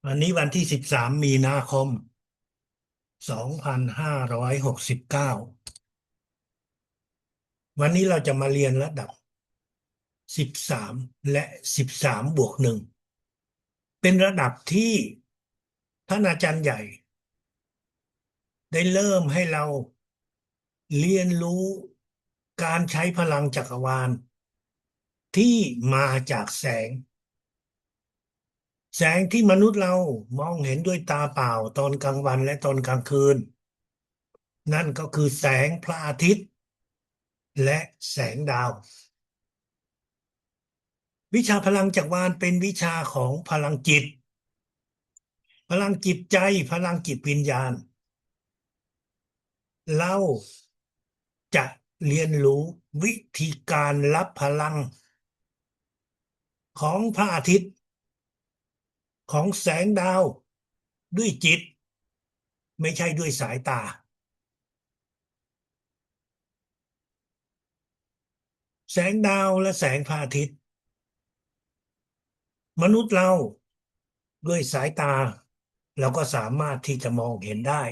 วันนี้วันที่13 มีนาคม2569วันนี้เราจะมาเรียนระดับ13และ13+1เป็นระดับที่ท่านอาจารย์ใหญ่ได้เริ่มให้เราเรียนรู้การใช้พลังจักรวาลที่มาจากแสงแสงที่มนุษย์เรามองเห็นด้วยตาเปล่าตอนกลางวันและตอนกลางคืนนั่นก็คือแสงพระอาทิตย์และแสงดาว วิชาพลังจักรวาลเป็นวิชาของพลังจิตพลังจิตใจพลังจิตวิญญาณเราจะเรียนรู้วิธีการรับพลังของพระอาทิตย์ของแสงดาวด้วยจิตไม่ใช่ด้วยสายตาแสงดาวและแสงพระอาทิตย์มนุษย์เราด้วยสายตาเราก็สามารถที่จะมองเห็นได้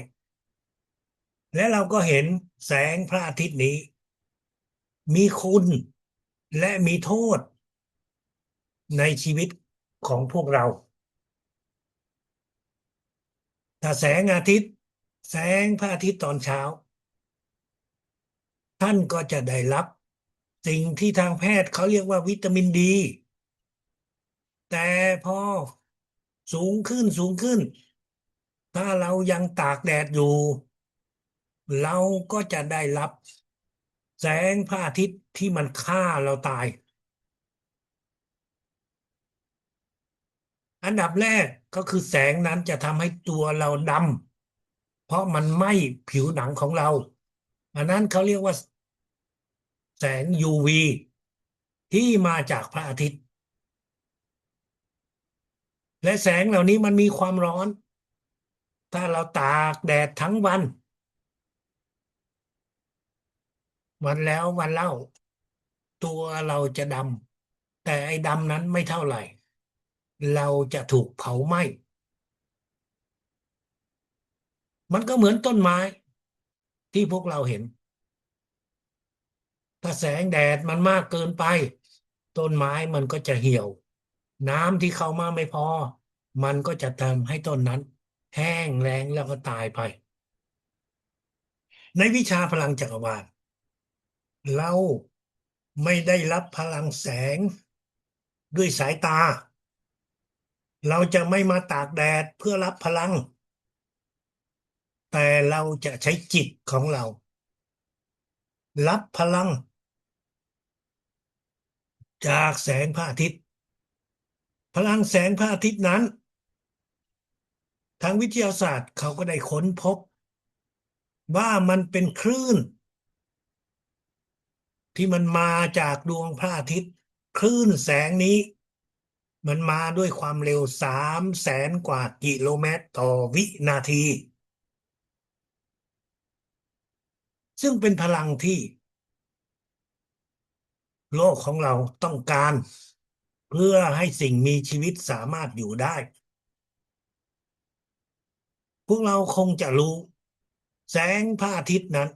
และเราก็เห็นแสงพระอาทิตย์นี้มีคุณและมีโทษในชีวิตของพวกเรา ถ้าแสงอาทิตย์แสงพระอาทิตย์ตอนเช้าท่านก็จะได้รับสิ่งที่ทางแพทย์เขาเรียกว่าวิตามินดีแต่พอสูงขึ้นถ้าเรายังตากแดดอยู่เราก็จะได้รับแสงพระอาทิตย์ที่มันฆ่าเราตายอันดับแรกก็คือแสงนั้นจะทำให้ตัวเราดำเพราะมันไหม้ผิวหนังของเราอันนั้นเขาเรียกว่าแสง UV ที่มาจากพระอาทิตย์ และแสงเหล่านี้มันมีความร้อน ถ้าเราตากแดดทั้งวันวันแล้ววันเล่าตัวเราจะดำแต่ไอ้ดำนั้นไม่เท่าไหร่เราจะถูกเผาไหม้มันก็เหมือนต้นไม้ที่พวกเราเห็นถ้าแสงแดดมันมากเกินไปต้นไม้มันก็จะเหี่ยวน้ำที่เข้ามาไม่พอมันก็จะทำให้ต้นนั้นแห้งแล้งแล้วก็ตายไปในวิชาพลังจักรวาลเราไม่ได้รับพลังแสงด้วยสายตาเราจะไม่มาตากแดดเพื่อรับพลังแต่เราจะใช้จิตของเรารับพลังจากแสงพระอาทิตย์พลังแสงพระอาทิตย์นั้นทางวิทยาศาสตร์เขาก็ได้ค้นพบว่ามันเป็นคลื่นที่มันมาจากดวงพระอาทิตย์คลื่นแสงนี้มันมาด้วยความเร็ว300,000 กว่ากิโลเมตรต่อวินาทีซึ่งเป็นพลังที่โลกของเราต้องการเพื่อให้สิ่งมีชีวิตสามารถอยู่ได้ พวกเราคงจะรู้แสงพระอาทิตย์นั้น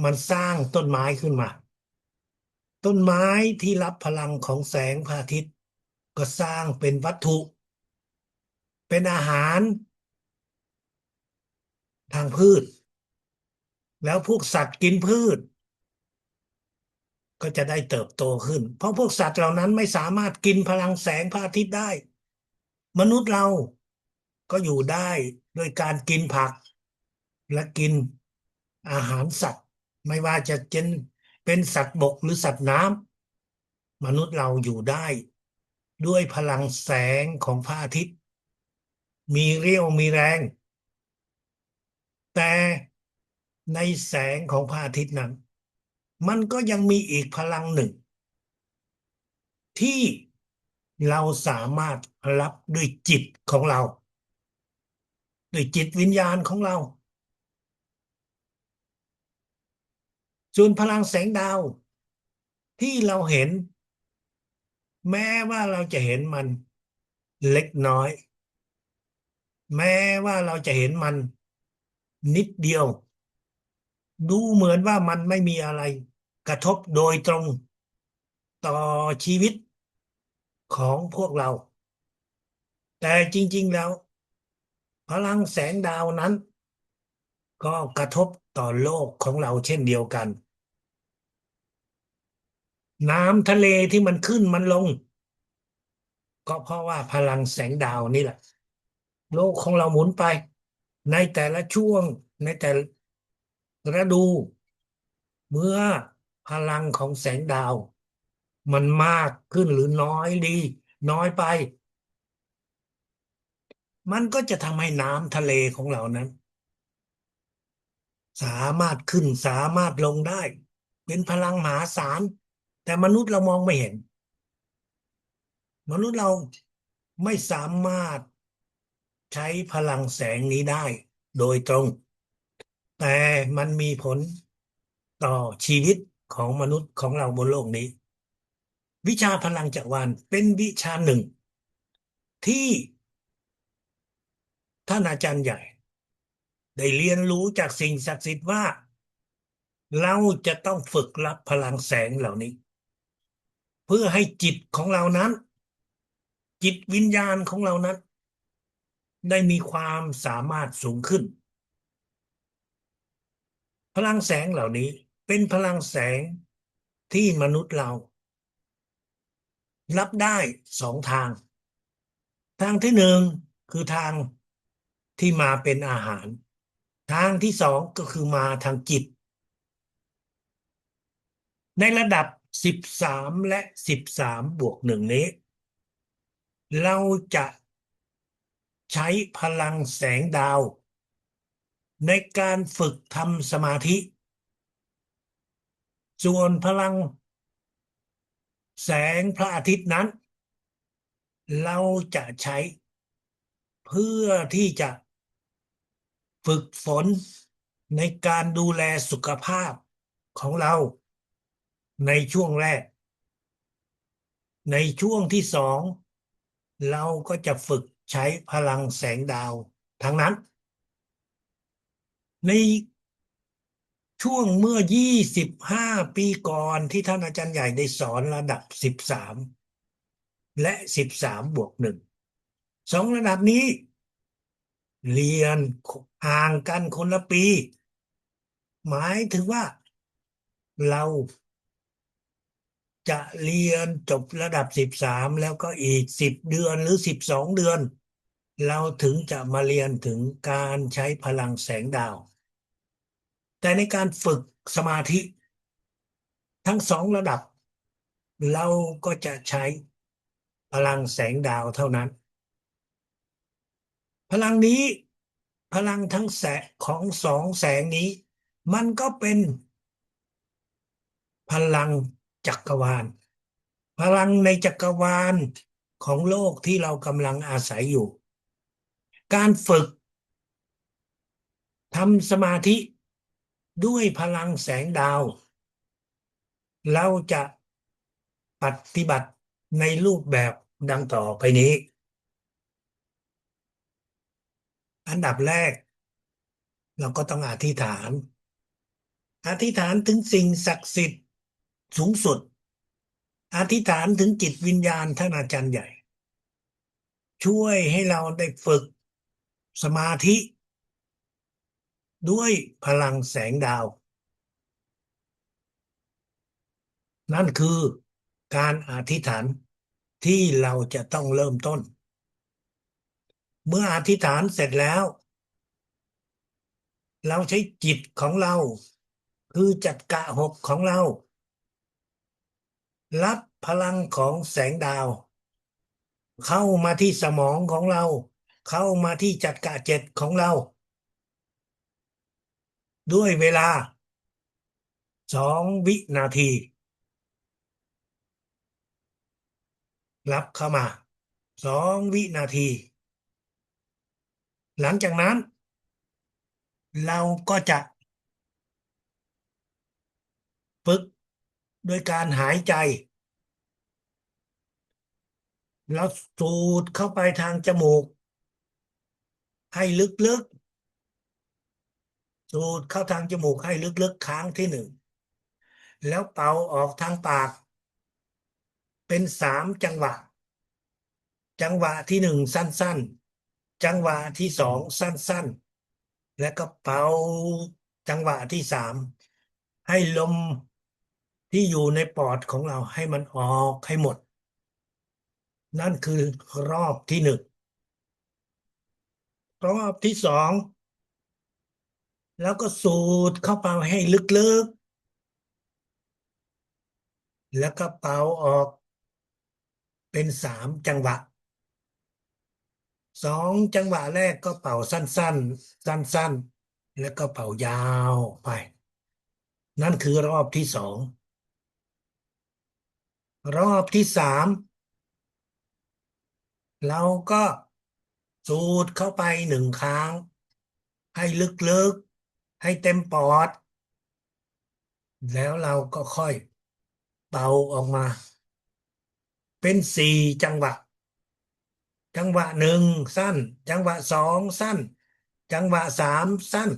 มันสร้างต้นไม้ขึ้นมาต้นไม้ที่รับพลังของแสงพระอาทิตย์ก็สร้างเป็นวัตถุเป็นอาหารทางพืชแล้วพวกสัตว์กินพืชก็จะได้เติบโตขึ้นเพราะพวกสัตว์เหล่านั้นไม่สามารถกินพลังแสงพระอาทิตย์ได้มนุษย์เราก็อยู่ได้โดยการกินผักและกินอาหารสัตว์ไม่ว่าจะเป็นสัตว์บกหรือสัตว์น้ำ มนุษย์เราอยู่ได้ด้วยพลังแสงของพระอาทิตย์มีเรี่ยวมีแรงแต่ในแสงของพระอาทิตย์นั้นมันก็ยังมีอีกพลังหนึ่งที่เราสามารถรับด้วยจิตของเราด้วยจิตวิญญาณของเราส่วนพลังแสงดาวที่เราเห็นแม้ว่าเราจะเห็นมัน เล็กน้อยแม้ว่าเราจะเห็นมันนิดเดียวดูเหมือนว่ามันไม่มีอะไรกระทบโดยตรงต่อชีวิตของพวกเราแต่จริงๆแล้วพลังแสงดาวนั้นก็กระทบต่อโลกของเราเช่นเดียวกันน้ำทะเลที่มันขึ้นมันลงก็เพราะว่าพลังแสงดาวนี่แหละโลกของเราหมุนไปในแต่ละช่วงในแต่ละฤดูเมื่อพลังของแสงดาวมันมากขึ้นหรือน้อยดีน้อยไปมันก็จะทำให้น้ำทะเลของเรานั้นสามารถขึ้นสามารถลงได้เป็นพลังมหาศาลแต่มนุษย์เรามองไม่เห็นมนุษย์เราไม่สามารถใช้พลังแสงนี้ได้โดยตรงแต่มันมีผลต่อชีวิตของมนุษย์ของเราบนโลกนี้วิชาพลังจักรวาลเป็นวิชาหนึ่งที่ท่านอาจารย์ใหญ่ได้เรียนรู้จากสิ่งศักดิ์สิทธิ์ว่าเราจะต้องฝึกรับพลังแสงเหล่านี้เพื่อให้จิตของเรานั้นจิตวิญญาณของเรานั้นได้มีความสามารถสูงขึ้นพลังแสงเหล่านี้เป็นพลังแสงที่มนุษย์เรารับได้สองทางทางที่หนึ่งคือทางที่มาเป็นอาหารทางที่สองก็คือมาทางจิตในระดับ13และ13+1นี้เราจะใช้พลังแสงดาวในการฝึกทำสมาธิส่วนพลังแสงพระอาทิตย์นั้นเราจะใช้เพื่อที่จะฝึกฝนในการดูแลสุขภาพของเราในช่วงแรกในช่วงที่สองเราก็จะฝึกใช้พลังแสงดาวทั้งนั้นในช่วงเมื่อ25 ปีก่อนที่ท่านอาจารย์ใหญ่ได้สอนระดับ13และ13+1สองระดับนี้เรียนห่างกันคนละปีหมายถึงว่าเราจะเรียนจบระดับ13แล้วก็อีก10 เดือนหรือ12 เดือนเราถึงจะมาเรียนถึงการใช้พลังแสงดาวแต่ในการฝึกสมาธิทั้งสองระดับเราก็จะใช้พลังแสงดาวเท่านั้นพลังนี้พลังทั้งแสงของสองแสงนี้มันก็เป็นพลังจักรวาลพลังในจักรวาลของโลกที่เรากำลังอาศัยอยู่การฝึกทำสมาธิด้วยพลังแสงดาวเราจะปฏิบัติในรูปแบบดังต่อไปนี้อันดับแรกเราก็ต้องอธิษฐานอธิษฐานถึงสิ่งศักดิ์สิทธิ์สูงสุดอธิษฐานถึงจิตวิญญาณท่านอาจารย์ใหญ่ช่วยให้เราได้ฝึกสมาธิด้วยพลังแสงดาวนั่นคือการอธิษฐานที่เราจะต้องเริ่มต้นเมื่ออธิษฐานเสร็จแล้วเราใช้จิตของเราคือจักระหกของเรารับพลังของแสงดาวเข้ามาที่สมองของเราเข้ามาที่จักระเจ็ดของเราด้วยเวลา2 วินาทีรับเข้ามา2 วินาทีหลังจากนั้นเราก็จะฝึกโดยการหายใจ เราสูดเข้าไปทางจมูกให้ลึกๆสูดเข้าทางจมูกให้ลึกๆครั้งที่หนึ่งแล้วเป่าออกทางปากเป็น3 จังหวะจังหวะที่หนึ่งสั้นๆจังหวะที่สองสั้นๆและก็เป่าจังหวะที่สามให้ลมที่อยู่ในปอดของเราให้มันออกให้หมดนั่นคือรอบที่หนึ่งรอบที่สองแล้วก็สูดเข้าไปให้ลึกๆแล้วก็เป่าออกเป็น3 จังหวะ2 จังหวะแรกก็เป่าสั้นๆสั้นๆแล้วก็เป่ายาวไปนั่นคือรอบที่สองรอบที่สามเราก็สูดเข้าไป1 ครั้งให้ลึกๆให้เต็มปอดแล้วเราก็ค่อยเป่าออกมาเป็น4 จังหวะจังหวะหนึ่งสั้นจังหวะสองสั้นจังหวะสามสั้น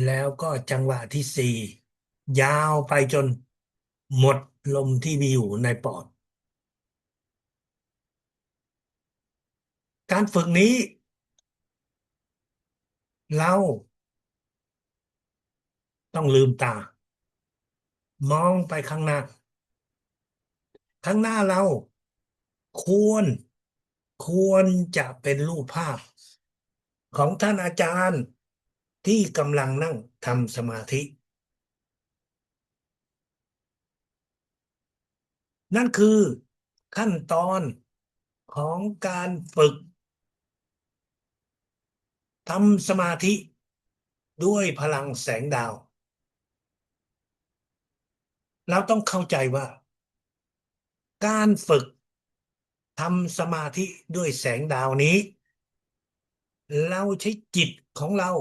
แล้วก็จังหวะที่สี่ยาวไปจนหมดลมที่มีอยู่ในปอดการฝึกนี้เราต้องลืมตามองไปข้างหน้าข้างหน้าเราควรควรจะเป็นรูปภาพของท่านอาจารย์ที่กำลังนั่งทำสมาธินั่นคือขั้นตอนของการฝึกทำสมาธิด้วยพลังแสงดาวเราต้องเข้าใจว่าการฝึกทำสมาธิด้วยแสงดาวนี้เราใช้จิตของเรา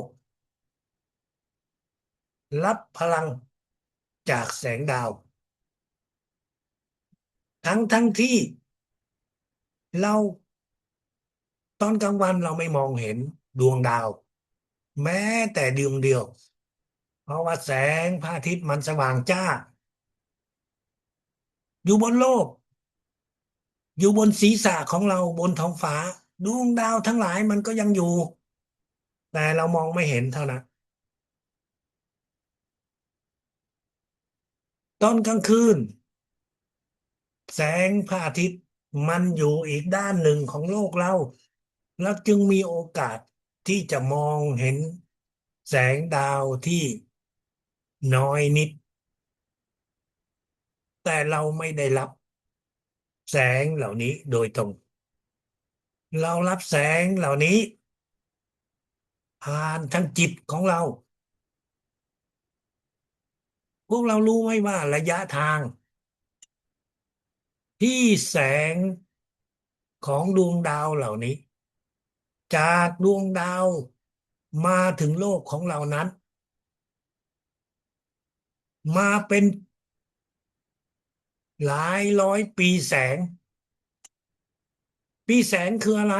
รับพลังจากแสงดาวทั้งที่เราตอนกลางวันเราไม่มองเห็นดวงดาวแม้แต่ดวงเดียวเพราะว่าแสงพระอาทิตย์มันสว่างจ้าอยู่บนโลกอยู่บนศีรษะของเราบนท้องฟ้าดวงดาวทั้งหลายมันก็ยังอยู่แต่เรามองไม่เห็นเท่านั้นตอนกลางคืนแสงพระอาทิตย์มันอยู่อีกด้านหนึ่งของโลกเราแล้วจึงมีโอกาสที่จะมองเห็นแสงดาวที่น้อยนิดแต่เราไม่ได้รับแสงเหล่านี้โดยตรงเรารับแสงเหล่านี้ผ่านทางจิตของเราพวกเรารู้ไหมว่าระยะทางที่แสงของดวงดาวเหล่านี้จากดวงดาวมาถึงโลกของเรานั้นมาเป็นหลายร้อยปีแสงปีแสงคืออะไร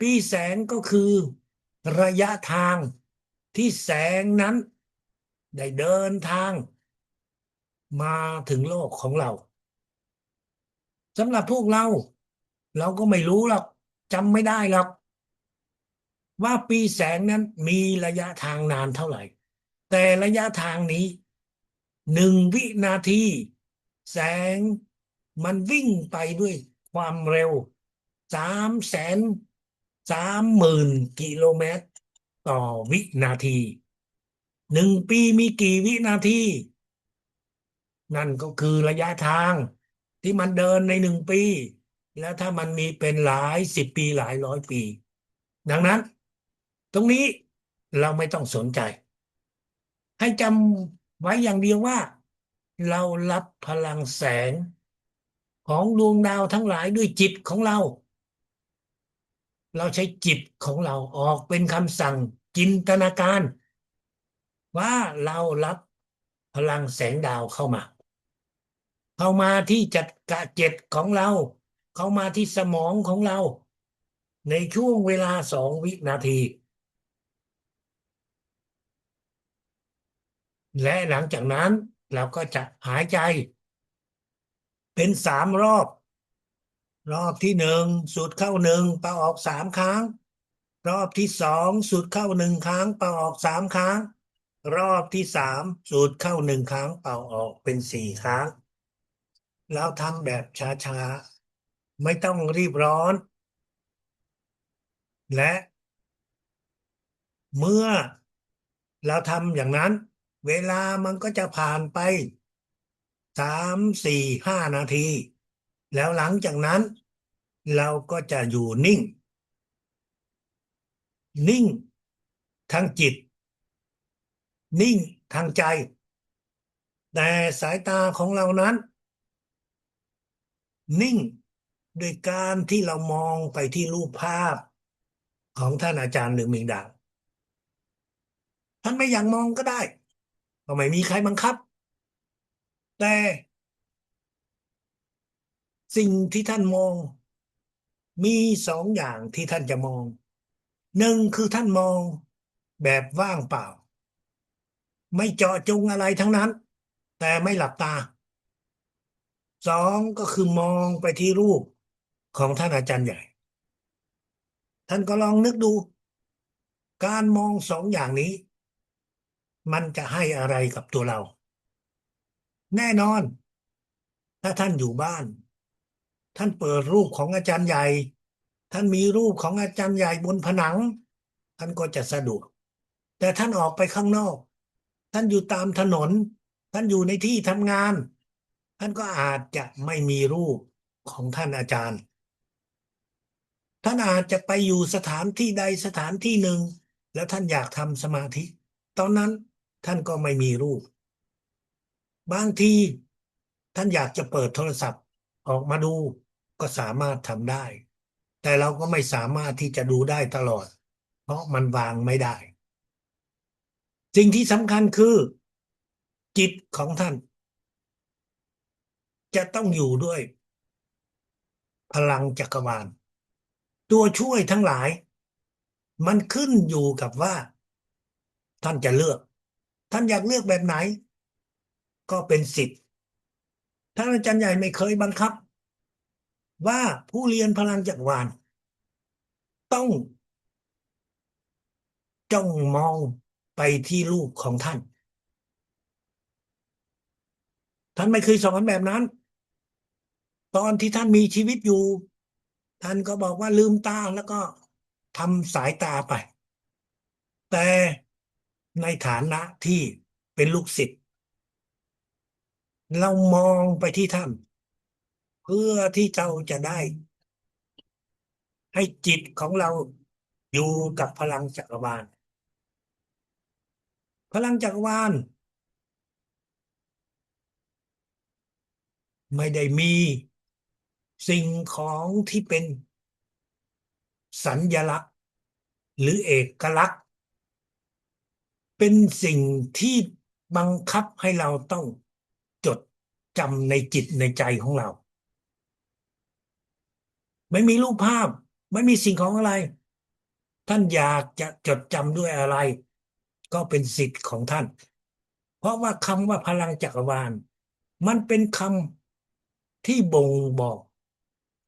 ปีแสงก็คือระยะทางที่แสงนั้นได้เดินทางมาถึงโลกของเราสำหรับพวกเราก็ไม่รู้หรอกจำไม่ได้หรอกว่าปีแสงนั้นมีระยะทางนานเท่าไหร่แต่ระยะทางนี้1 วินาทีแสงมันวิ่งไปด้วยความเร็ว330,000 กิโลเมตรต่อวินาที1 ปีมีกี่วินาทีนั่นก็คือระยะทางที่มันเดินใน1 ปีแล้วถ้ามันมีเป็นหลายสิบปีหลายร้อยปีดังนั้นตรงนี้เราไม่ต้องสนใจให้จำไว้อย่างเดียวว่าเรารับพลังแสงของดวงดาวทั้งหลายด้วยจิตของเราเราใช้จิตของเราออกเป็นคำสั่งจินตนาการว่าเรารับพลังแสงดาวเข้ามาที่จักระเจ็ดของเรา เข้ามาที่สมองของเราในช่วงเวลา2 วินาทีและหลังจากนั้นเราก็จะหายใจเป็น3 รอบรอบที่1สูดเข้า1เป่าออก3 ครั้งรอบที่2สูดเข้า1 ครั้งเป่าออก3 ครั้งรอบที่3สูดเข้า1 ครั้งเป่าออกเป็น4 ครั้งแล้วทำแบบช้าๆไม่ต้องรีบร้อนและเมื่อเราทำอย่างนั้นเวลามันก็จะผ่านไป3 4 5 นาทีแล้วหลังจากนั้นเราก็จะอยู่นิ่งนิ่งทางจิตนิ่งทางใจแต่สายตาของเรานั้นนิ่งโดยการที่เรามองไปที่รูปภาพของท่านอาจารย์หรือมิงดาท่านไม่อยากมองก็ได้ก็ไม่มีใครบังคับแต่สิ่งที่ท่านมองมี2 อย่างที่ท่านจะมอง1คือท่านมองแบบว่างเปล่าไม่เจาะจงอะไรทั้งนั้นแต่ไม่หลับตา2ก็คือมองไปที่รูปของท่านอาจารย์ใหญ่ท่านก็ลองนึกดูการมอง2 อย่างนี้มันจะให้อะไรกับตัวเราแน่นอนถ้าท่านอยู่บ้านท่านเปิดรูปของอาจารย์ใหญ่ท่านมีรูปของอาจารย์ใหญ่บนผนังท่านก็จะสะดวกแต่ท่านออกไปข้างนอกท่านอยู่ตามถนนท่านอยู่ในที่ทำงานท่านก็อาจจะไม่มีรูปของท่านอาจารย์ ท่านอาจจะไปอยู่สถานที่ใดสถานที่หนึ่งแล้วท่านอยากทำสมาธิตอนนั้นท่านก็ไม่มีรูปบางทีท่านอยากจะเปิดโทรศัพท์ออกมาดูก็สามารถทำได้แต่เราก็ไม่สามารถที่จะดูได้ตลอดเพราะมันวางไม่ได้สิ่งที่สำคัญคือจิตของท่านจะต้องอยู่ด้วยพลังจักรวาลตัวช่วยทั้งหลายมันขึ้นอยู่กับว่าท่านจะเลือกท่านอยากเลือกแบบไหน ก็เป็นสิทธิ์ท่านอาจารย์ใหญ่ไม่เคยบังคับว่าผู้เรียนพลังจักรวาลต้องจ้องมองไปที่รูปของท่านท่านไม่เคยสอนแบบนั้นตอนที่ท่านมีชีวิตอยู่ท่านก็บอกว่าลืมตาแล้วก็ทำสายตาไปแต่ในฐานะที่เป็นลูกศิษย์เรามองไปที่ท่านเพื่อที่เราจะได้ให้จิตของเราอยู่กับพลังจักรวาลพลังจักรวาล ไม่ได้มีสิ่งของที่เป็นสัญลักษณ์หรือเอกลักษณ์เป็นสิ่งที่บังคับให้เราต้องจดจำในจิตในใจของเราไม่มีรูปภาพไม่มีสิ่งของอะไรท่านอยากจะจดจำด้วยอะไรก็เป็นสิทธิ์ของท่านเพราะว่าคำว่าพลังจักรวาลมันเป็นคำที่บ่งบอก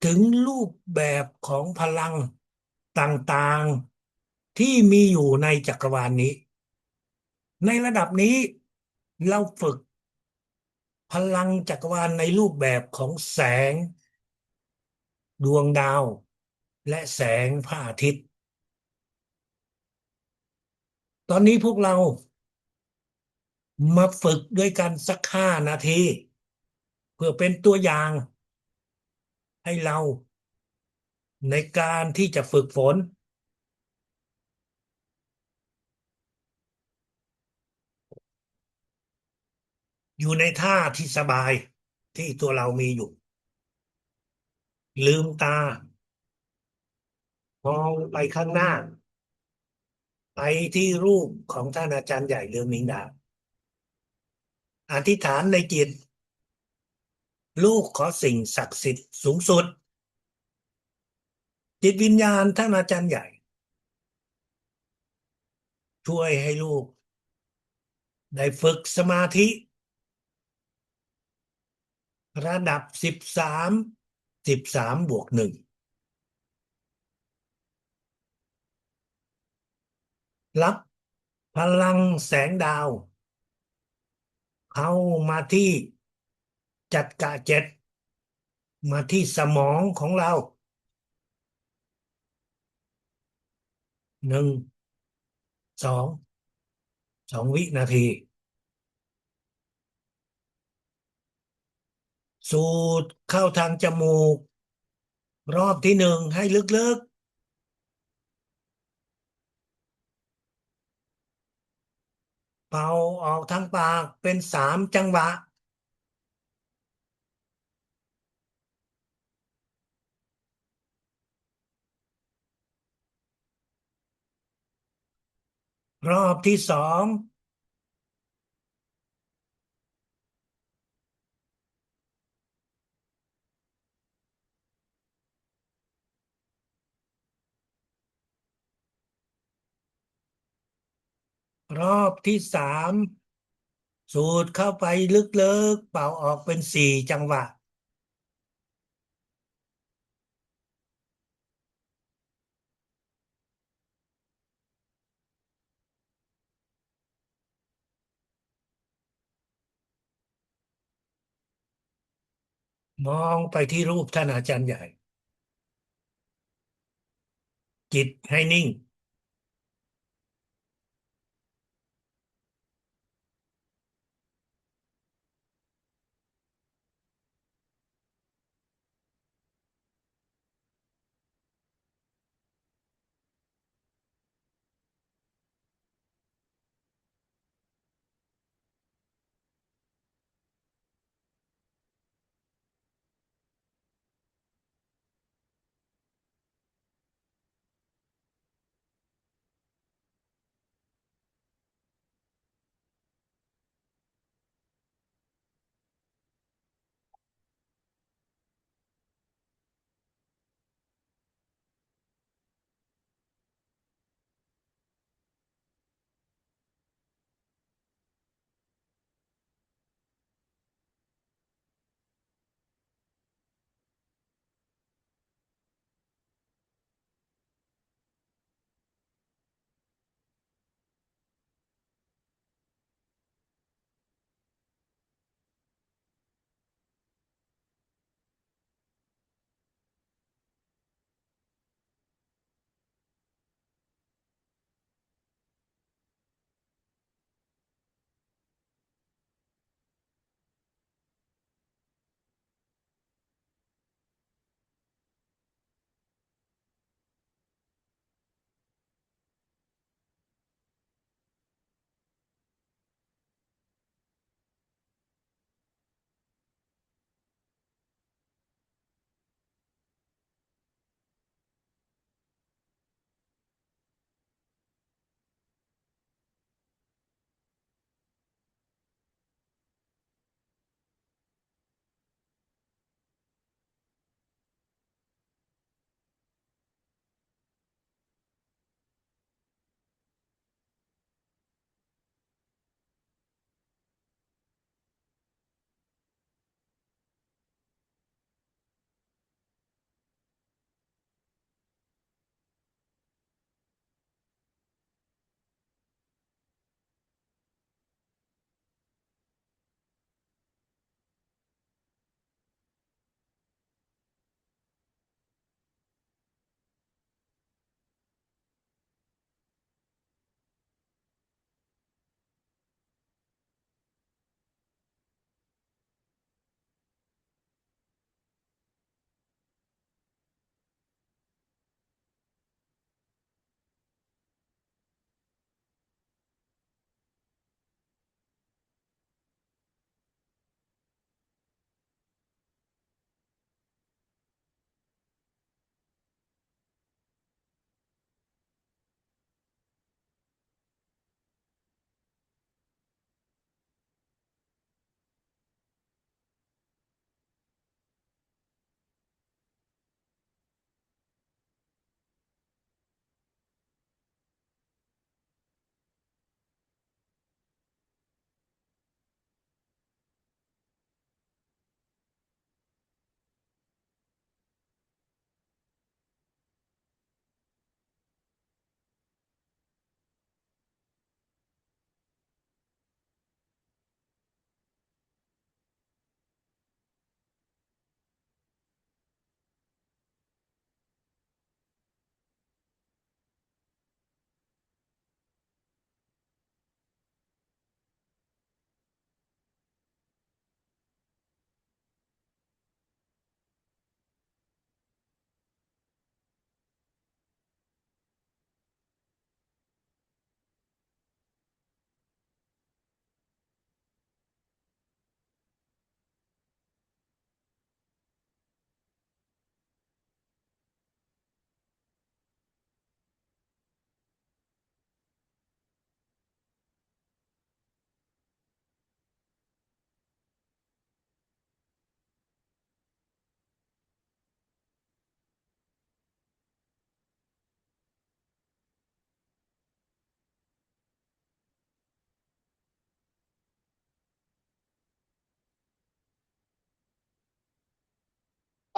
ถึงรูปแบบของพลังต่างๆที่มีอยู่ในจักรวาลนี้ในระดับนี้เราฝึกพลังจักรวาลในรูปแบบของแสงดวงดาวและแสงพระอาทิตย์ตอนนี้พวกเรามาฝึกด้วยกันสัก5 นาทีเพื่อเป็นตัวอย่างให้เราในการที่จะฝึกฝนอยู่ในท่าที่สบายที่ตัวเรามีอยู่ลืมตามองไปข้างหน้าไปที่รูปของท่านอาจารย์ใหญ่เรืองมิงดาอธิษฐานในจิตลูกขอสิ่งศักดิ์สิทธิ์สูงสุด จิตวิญญาณท่านอาจารย์ใหญ่ช่วยให้ลูกได้ฝึกสมาธิระดับ13 13+1รับพลังแสงดาวเข้ามาที่จัดกะเจ็ดมาที่สมองของเราหนึ่ง2 2 วินาทีสูดเข้าทางจมูกรอบที่หนึ่งให้ลึกๆเป่าออกทางปากเป็น3 จังหวะรอบที่สองรอบที่สามสูดเข้าไปลึกๆเป่าออกเป็น4 จังหวะมองไปที่รูปท่านอาจารย์ใหญ่จิตให้นิ่ง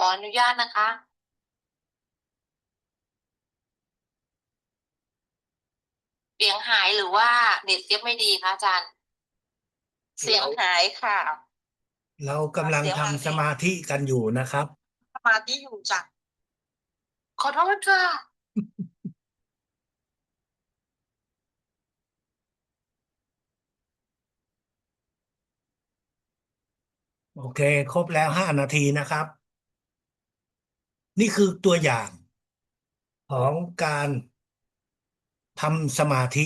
ออนุญาตนะคะเสียงหายหรือว่าเน็ตเสียงไม่ดีคะอาจารย์เสียงหายค่ะเรากำลังเสียงหายทำสมาธิกันอยู่นะครับสมาธิอยู่จ้ะขอโทษค่ะโอเคครบแล้ว5 นาทีนะครับนี่คือตัวอย่างของการทำสมาธิ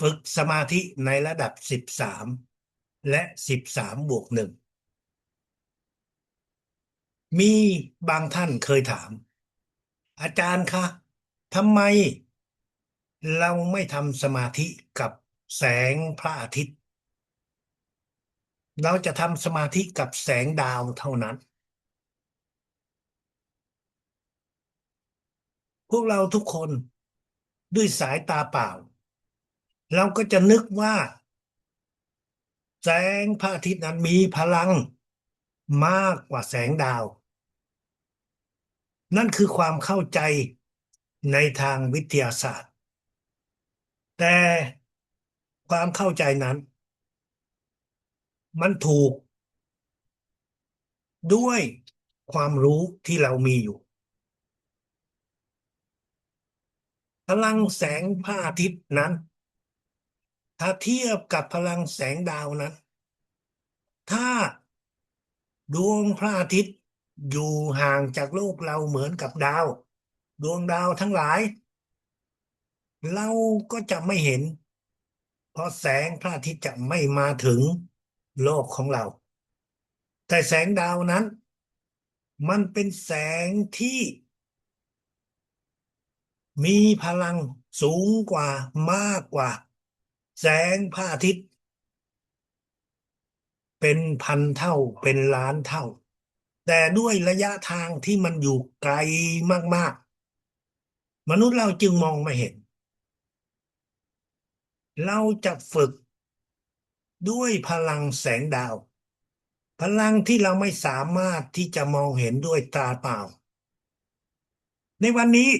ฝึกสมาธิในระดับ13และ13+1มีบางท่านเคยถามอาจารย์คะทำไมเราไม่ทำสมาธิกับแสงพระอาทิตย์เราจะทำสมาธิกับแสงดาวเท่านั้นพวกเราทุกคนด้วยสายตาเปล่าเราก็จะนึกว่าแสงพระอาทิตย์นั้นมีพลังมากกว่าแสงดาวนั่นคือความเข้าใจในทางวิทยาศาสตร์แต่ความเข้าใจนั้นมันถูกด้วยความรู้ที่เรามีอยู่พลังแสงพระอาทิตย์นั้นถ้าเทียบกับพลังแสงดาวนั้นถ้าดวงพระอาทิตย์อยู่ห่างจากโลกเราเหมือนกับดาวดวงดาวทั้งหลายเราก็จะไม่เห็นเพราะแสงพระอาทิตย์จะไม่มาถึงโลกของเราแต่แสงดาวนั้นมันเป็นแสงที่มีพลังสูงกว่ามากกว่าแสงพระอาทิตย์เป็นพันเท่าเป็นล้านเท่าแต่ด้วยระยะทางที่มันอยู่ไกลมากๆมนุษย์เราจึงมองไม่เห็นเราจะฝึกด้วยพลังแสงดาวพลังที่เราไม่สามารถที่จะมองเห็นด้วยตาเปล่าในวันนี้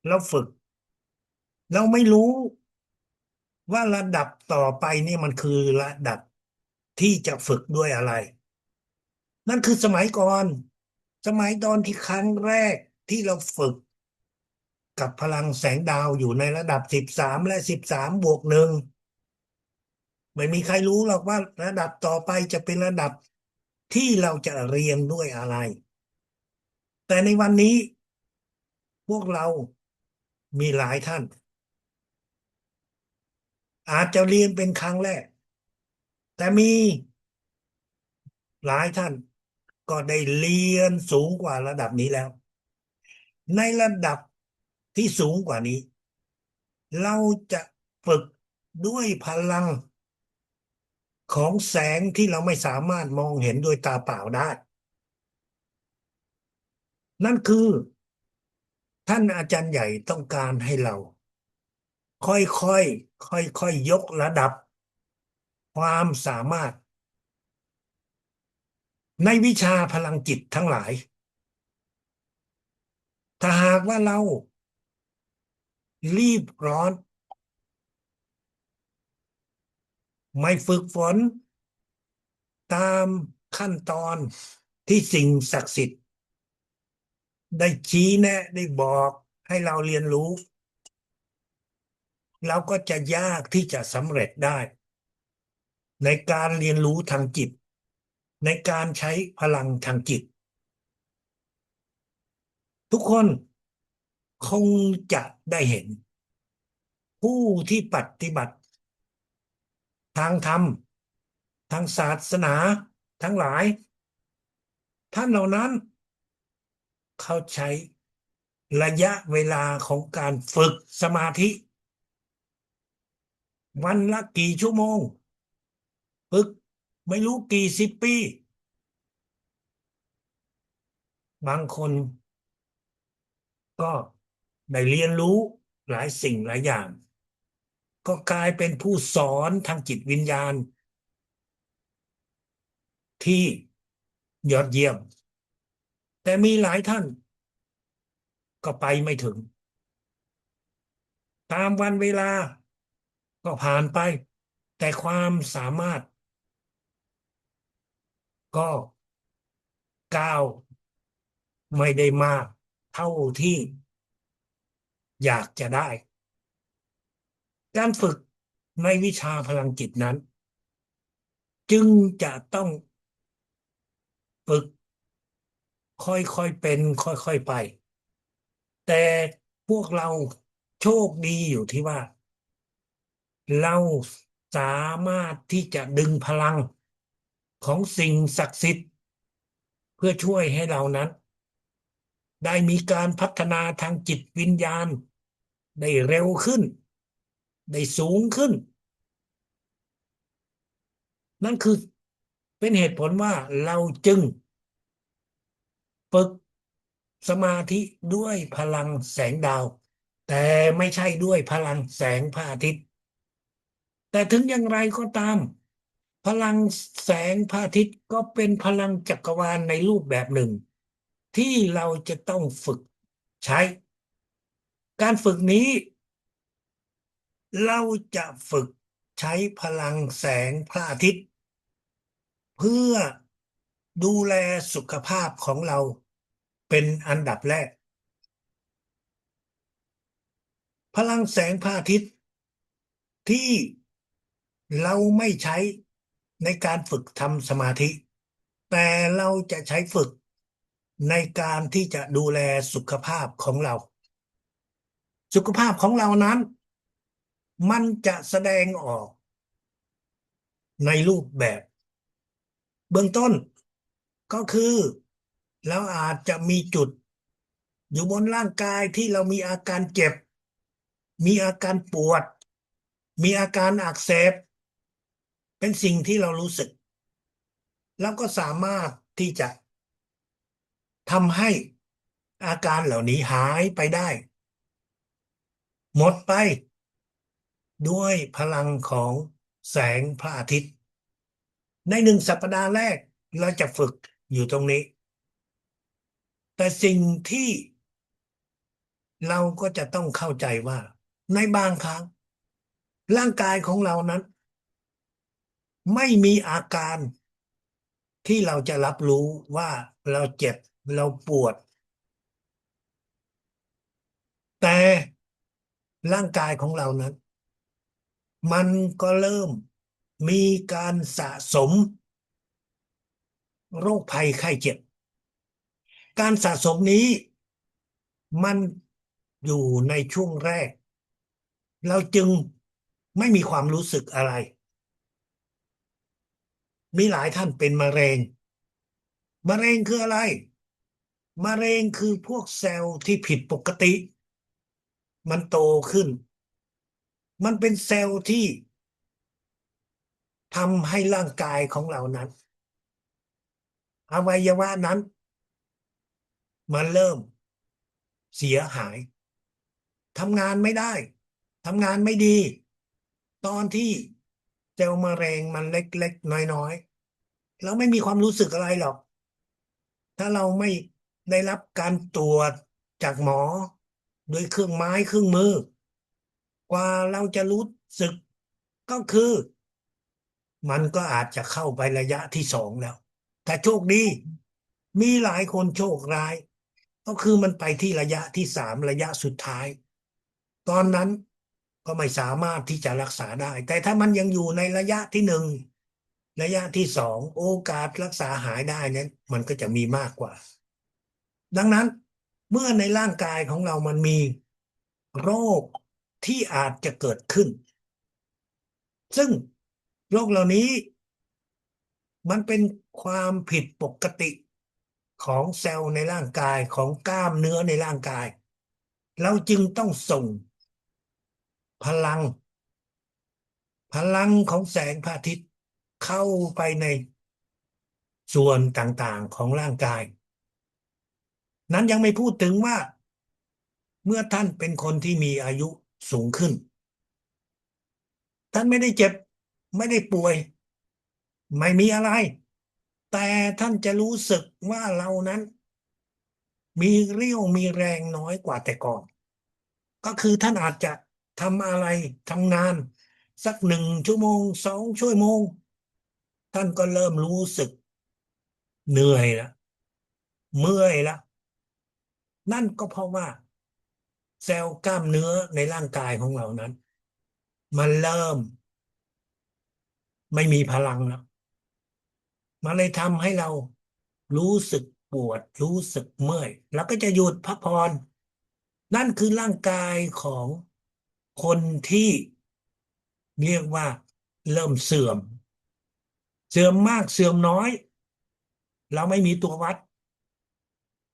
เราฝึกเราไม่รู้ว่าระดับต่อไปนี่มันคือระดับที่จะฝึกด้วยอะไรนั่นคือสมัยก่อนสมัยตอนที่ครั้งแรกที่เราฝึกกับพลังแสงดาวอยู่ในระดับ13และ13+1ไม่มีใครรู้หรอกว่าระดับต่อไปจะเป็นระดับที่เราจะเรียนด้วยอะไรแต่ในวันนี้พวกเรามีหลายท่านอาจจะเรียนเป็นครั้งแรกแต่มีหลายท่านก็ได้เรียนสูงกว่าระดับนี้แล้วในระดับที่สูงกว่านี้เราจะฝึกด้วยพลังของแสงที่เราไม่สามารถมองเห็นด้วยตาเปล่าได้นั่นคือท่านอาจารย์ใหญ่ต้องการให้เราค่อยๆค่อยๆยกระดับความสามารถในวิชาพลังจิตทั้งหลายถ้าหากว่าเรารีบร้อนไม่ฝึกฝนตามขั้นตอนที่สิ่งศักดิ์สิทธิ์ได้ชี้แนะได้บอกให้เราเรียนรู้เราก็จะยากที่จะสำเร็จได้ในการเรียนรู้ทางจิตในการใช้พลังทางจิตทุกคนคงจะได้เห็นผู้ที่ปฏิบัติทางธรรมทางศาสนาทั้งหลายท่านเหล่านั้นเขาใช้ระยะเวลาของการฝึกสมาธิวันละกี่ชั่วโมงฝึกไม่รู้กี่สิบปีบางคนก็ได้เรียนรู้หลายสิ่งหลายอย่างก็กลายเป็นผู้สอนทางจิตวิญญาณที่ยอดเยี่ยม แต่มีหลายท่านก็ไปไม่ถึงตามวันเวลาก็ผ่านไปแต่ความสามารถก็ก้าวไม่ได้มากเท่าที่อยากจะได้การฝึกในวิชาพลังจิตนั้นจึงจะต้องฝึกค่อยๆเป็นค่อยๆไปแต่พวกเราโชคดีอยู่ที่ว่าเราสามารถที่จะดึงพลังของสิ่งศักดิ์สิทธิ์เพื่อช่วยให้เรานั้นได้มีการพัฒนาทางจิตวิญญาณได้เร็วขึ้นได้สูงขึ้นนั่นคือเป็นเหตุผลว่าเราจึงฝึกสมาธิด้วยพลังแสงดาวแต่ไม่ใช่ด้วยพลังแสงพระอาทิตย์แต่ถึงอย่างไรก็ตามพลังแสงพระอาทิตย์ก็เป็นพลังจักรวาลในรูปแบบหนึ่งที่เราจะต้องฝึกใช้การฝึกนี้เราจะฝึกใช้พลังแสงพระอาทิตย์เพื่อดูแลสุขภาพของเราเป็นอันดับแรกพลังแสงพระอาทิตย์ที่เราไม่ใช้ในการฝึกทำสมาธิแต่เราจะใช้ฝึกในการที่จะดูแลสุขภาพของเราสุขภาพของเรานั้นมันจะแสดงออกในรูปแบบเบื้องต้นก็คือเราอาจจะมีจุดอยู่บนร่างกายที่เรามีอาการเจ็บมีอาการปวดมีอาการอักเสบเป็นสิ่งที่เรารู้สึกแล้วก็สามารถที่จะทำให้อาการเหล่านี้หายไปได้หมดไปด้วยพลังของแสงพระอาทิตย์ใน1 สัปดาห์แรกเราจะฝึกอยู่ตรงนี้แต่สิ่งที่เราก็จะต้องเข้าใจว่าในบางครั้งร่างกายของเรานั้นไม่มีอาการที่เราจะรับรู้ว่าเราเจ็บเราปวดแต่ร่างกายของเรานั้นมันก็เริ่มมีการสะสมโรคภัยไข้เจ็บการสะสมนี้มันอยู่ในช่วงแรกเราจึงไม่มีความรู้สึกอะไรมีหลายท่านเป็นมะเร็งมะเร็งคืออะไรมะเร็งคือพวกเซลล์ที่ผิดปกติมันโตขึ้นมันเป็นเซลล์ที่ทำให้ร่างกายของเรานั้นอวัยวะนั้นมันเริ่มเสียหายทำงานไม่ได้ทำงานไม่ดีตอนที่เซลล์มะเร็งมันเล็กๆน้อยๆเราไม่มีความรู้สึกอะไรหรอกถ้าเราไม่ได้รับการตรวจจากหมอโดยเครื่องไม้เครื่องมือกว่าเราจะรู้สึกก็คือมันก็อาจจะเข้าไประยะที่2แล้วแต่โชคดีมีหลายคนโชคร้ายก็คือมันไปที่ระยะที่3ระยะสุดท้ายตอนนั้นก็ไม่สามารถที่จะรักษาได้แต่ถ้ามันยังอยู่ในระยะที่1ระยะที่2โอกาสรักษาหายได้นั้นมันก็จะมีมากกว่าดังนั้นเมื่อในร่างกายของเรามันมีโรคที่อาจจะเกิดขึ้นซึ่งโรคเหล่านี้มันเป็นความผิดปกติของเซลล์ในร่างกายของกล้ามเนื้อในร่างกายเราจึงต้องส่งพลังของแสงพระอาทิตย์เข้าไปในส่วนต่างๆของร่างกายนั้นยังไม่พูดถึงว่าเมื่อท่านเป็นคนที่มีอายุสูงขึ้นท่านไม่ได้เจ็บไม่ได้ป่วยไม่มีอะไรแต่ท่านจะรู้สึกว่าเรานั้น มีเรี่ยวมีแรงน้อยกว่าแต่ก่อนก็คือท่านอาจจะทำอะไรทำงานสัก1 ชั่วโมง2 ชั่วโมงท่านก็เริ่มรู้สึกเหนื่อยละเมื่อยละนั่นก็เพราะว่าเซลล์กล้ามเนื้อในร่างกายของเรานั้นมันเริ่มไม่มีพลังแล้วมันเลยทำให้เรารู้สึกปวดรู้สึกเมื่อยแล้วก็จะหยุดพักผ่อนนั่นคือร่างกายของคนที่เรียกว่าเริ่มเสื่อมเสื่อมมากเสื่อมน้อยเราไม่มีตัววัด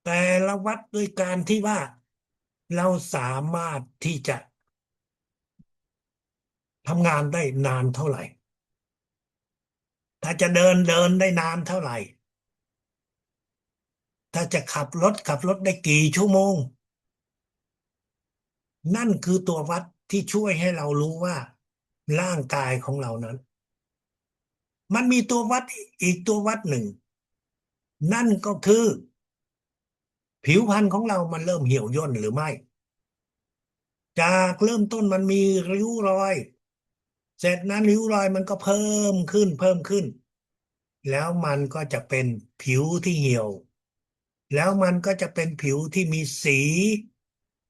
แต่เราวัดด้วยการที่ว่าเราสามารถที่จะทำงานได้นานเท่าไหร่ถ้าจะเดินได้นานเท่าไหร่ถ้าจะขับรถได้กี่ชั่วโมงนั่นคือตัววัดที่ช่วยให้เรารู้ว่าร่างกายของเรานั้นมันมีตัววัดอีกตัววัดหนึ่งนั่นก็คือผิวพรรณของเรามันเริ่มเหี่ยวย่นหรือไม่จากเริ่มต้นมันมีริ้วรอยเสร็จนั้นริ้วรอยมันก็เพิ่มขึ้นแล้วมันก็จะเป็นผิวที่เหี่ยวแล้วมันก็จะเป็นผิวที่มีสี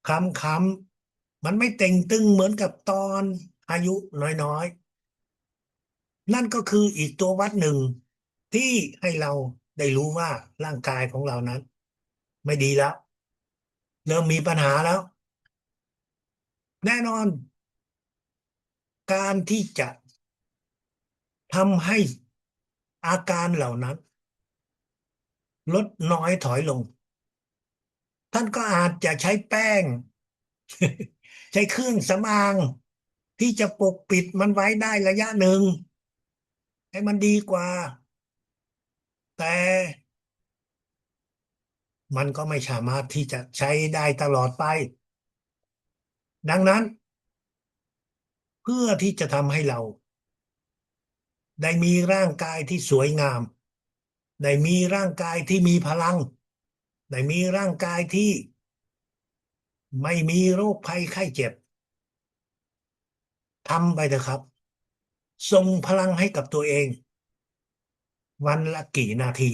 คล้ำมันไม่เต่งตึงเหมือนกับตอนอายุน้อยๆนั่นก็คืออีกตัววัดหนึ่งที่ให้เราได้รู้ว่าร่างกายของเรานั้นไม่ดีแล้วเริ่มมีปัญหาแล้วแน่นอนการที่จะทำให้อาการเหล่านั้นลดน้อยถอยลงท่านก็อาจจะใช้แป้งใช้เครื่องสำอางที่จะปกปิดมันไว้ได้ระยะหนึ่งให้มันดีกว่าแต่มันก็ไม่สามารถที่จะใช้ได้ตลอดไปดังนั้นเพื่อที่จะทำให้เราได้มีร่างกายที่สวยงามได้มีร่างกายที่มีพลังได้มีร่างกายที่ไม่มีโรคภัยไข้เจ็บทำไปเถอะครับส่งพลังให้กับตัวเองวันละกี่นาที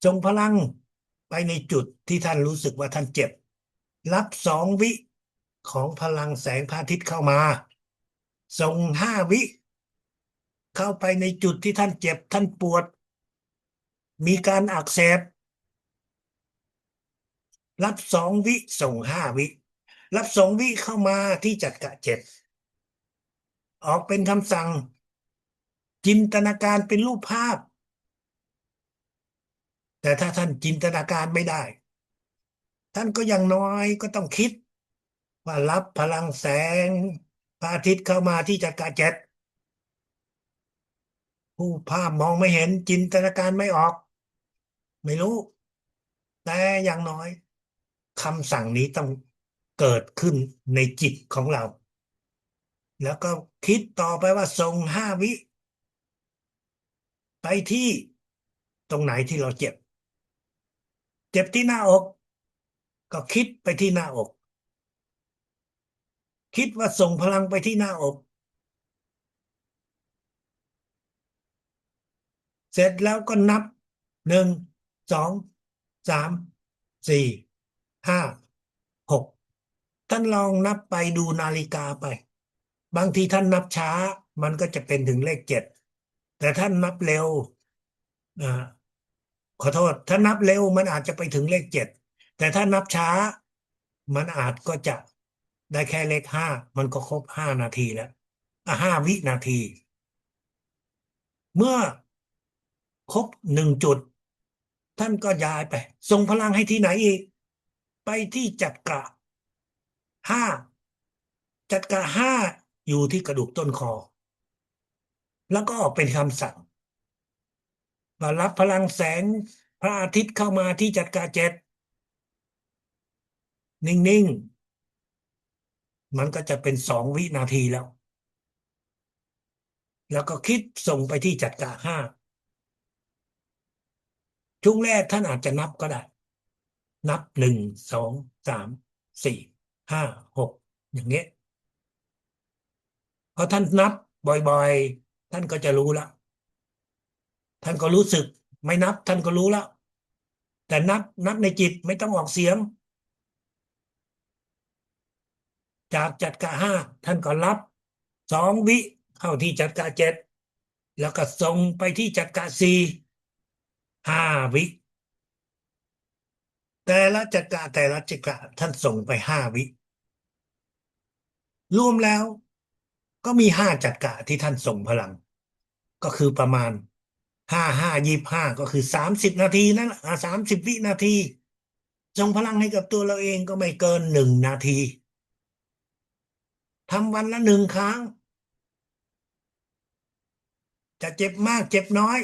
ส่งพลังไปในจุดที่ท่านรู้สึกว่าท่านเจ็บรับ2 วิของพลังแสงพระอาทิตย์เข้ามาส่ง5 วิเข้าไปในจุดที่ท่านเจ็บท่านปวดมีการอักเสบรับ2 วิส่ง5 วิรับ2 วิเข้ามาที่จักระเจ็บออกเป็นคำสั่งจินตนาการเป็นรูปภาพแต่ถ้าท่านจินตนาการไม่ได้ท่านก็อย่างน้อยก็ต้องคิดว่ารับพลังแสงพระอาทิตย์เข้ามาที่จักระเจ็ดผู้ภาพมองไม่เห็นจินตนาการไม่ออกไม่รู้แต่อย่างน้อยคำสั่งนี้ต้องเกิดขึ้นในจิตของเราแล้วก็คิดต่อไปว่าส่ง5 วิไปที่ตรงไหนที่เราเจ็บที่หน้าอกก็คิดไปที่หน้าอกคิดว่าส่งพลังไปที่หน้าอกเสร็จแล้วก็นับ1 2 3 4 5 6ท่านลองนับไปดูนาฬิกาไปบางทีท่านนับช้ามันก็จะเป็นถึงเลข7แต่ท่านนับเร็วอ่าขอโทษถ้านับเร็วมันอาจจะไปถึงเลข7แต่ถ้านับช้ามันอาจก็จะได้แค่เลข5มันก็ครบ5 นาทีแล้ว5 วินาทีเมื่อครบ1 จุดท่านก็ย้ายไปส่งพลังให้ที่ไหนอีกไปที่จักระห้าจักระห้าอยู่ที่กระดูกต้นคอแล้วก็ออกเป็นคำสั่งว่ารับพลังแสงพระอาทิตย์เข้ามาที่จักระ7นิ่งๆมันก็จะเป็น2 วินาทีแล้วก็คิดส่งไปที่จักระ 5ช่วงแรกท่านอาจจะนับก็ได้ นับ1 2 3 4 5 6อย่างเงี้ยพอท่านนับบ่อยๆท่านก็จะรู้ละท่านก็รู้สึกไม่นับท่านก็รู้ละแต่นับในจิตไม่ต้องออกเสียงจากจัดกะห้าท่านก็รับ2 วิเข้าที่จัดกะ7แล้วก็ส่งไปที่จัดกะ4 5 วิแต่ละจักระท่านส่งไป5 วิรวมแล้วก็มี5 จักระที่ท่านส่งพลังก็คือประมาณ5 5 25ก็คือ30 นาทีนั่นแหละ30 วินาทีส่งพลังให้กับตัวเราเองก็ไม่เกิน1 นาทีทำวันละ1 ครั้งจะเจ็บมากเจ็บน้อย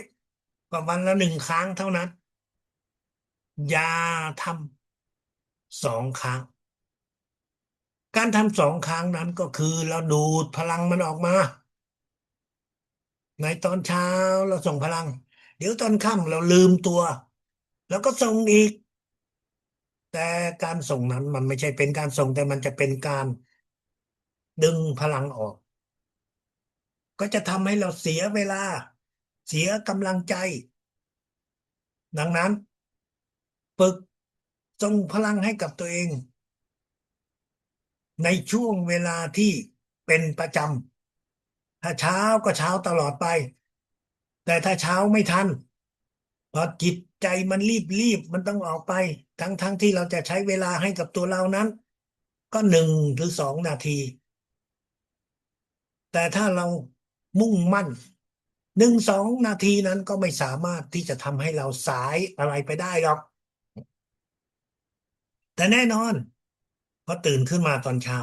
ก็วันละ1 ครั้งเท่านั้นอย่าทำ2 ครั้งการทำ2 ครั้งนั้นก็คือเราดูดพลังมันออกมา ในตอนเช้าเราส่งพลังเดี๋ยวตอนค่ำเราลืมตัวแล้วก็ส่งอีกแต่การส่งนั้นมันไม่ใช่เป็นการส่งแต่มันจะเป็นการดึงพลังออกก็จะทำให้เราเสียเวลาเสียกำลังใจดังนั้นฝึกส่งพลังให้กับตัวเองในช่วงเวลาที่เป็นประจำถ้าเช้าก็เช้าตลอดไปแต่ถ้าเช้าไม่ทัน พอจิตใจมันรีบมันต้องออกไปทั้งที่เราจะใช้เวลาให้กับตัวเรานั้นก็1 หรือ 2 นาทีแต่ถ้าเรามุ่งมั่น1 2 นาทีนั้นก็ไม่สามารถที่จะทำให้เราสายอะไรไปได้หรอกแต่แน่นอนพอตื่นขึ้นมาตอนเช้า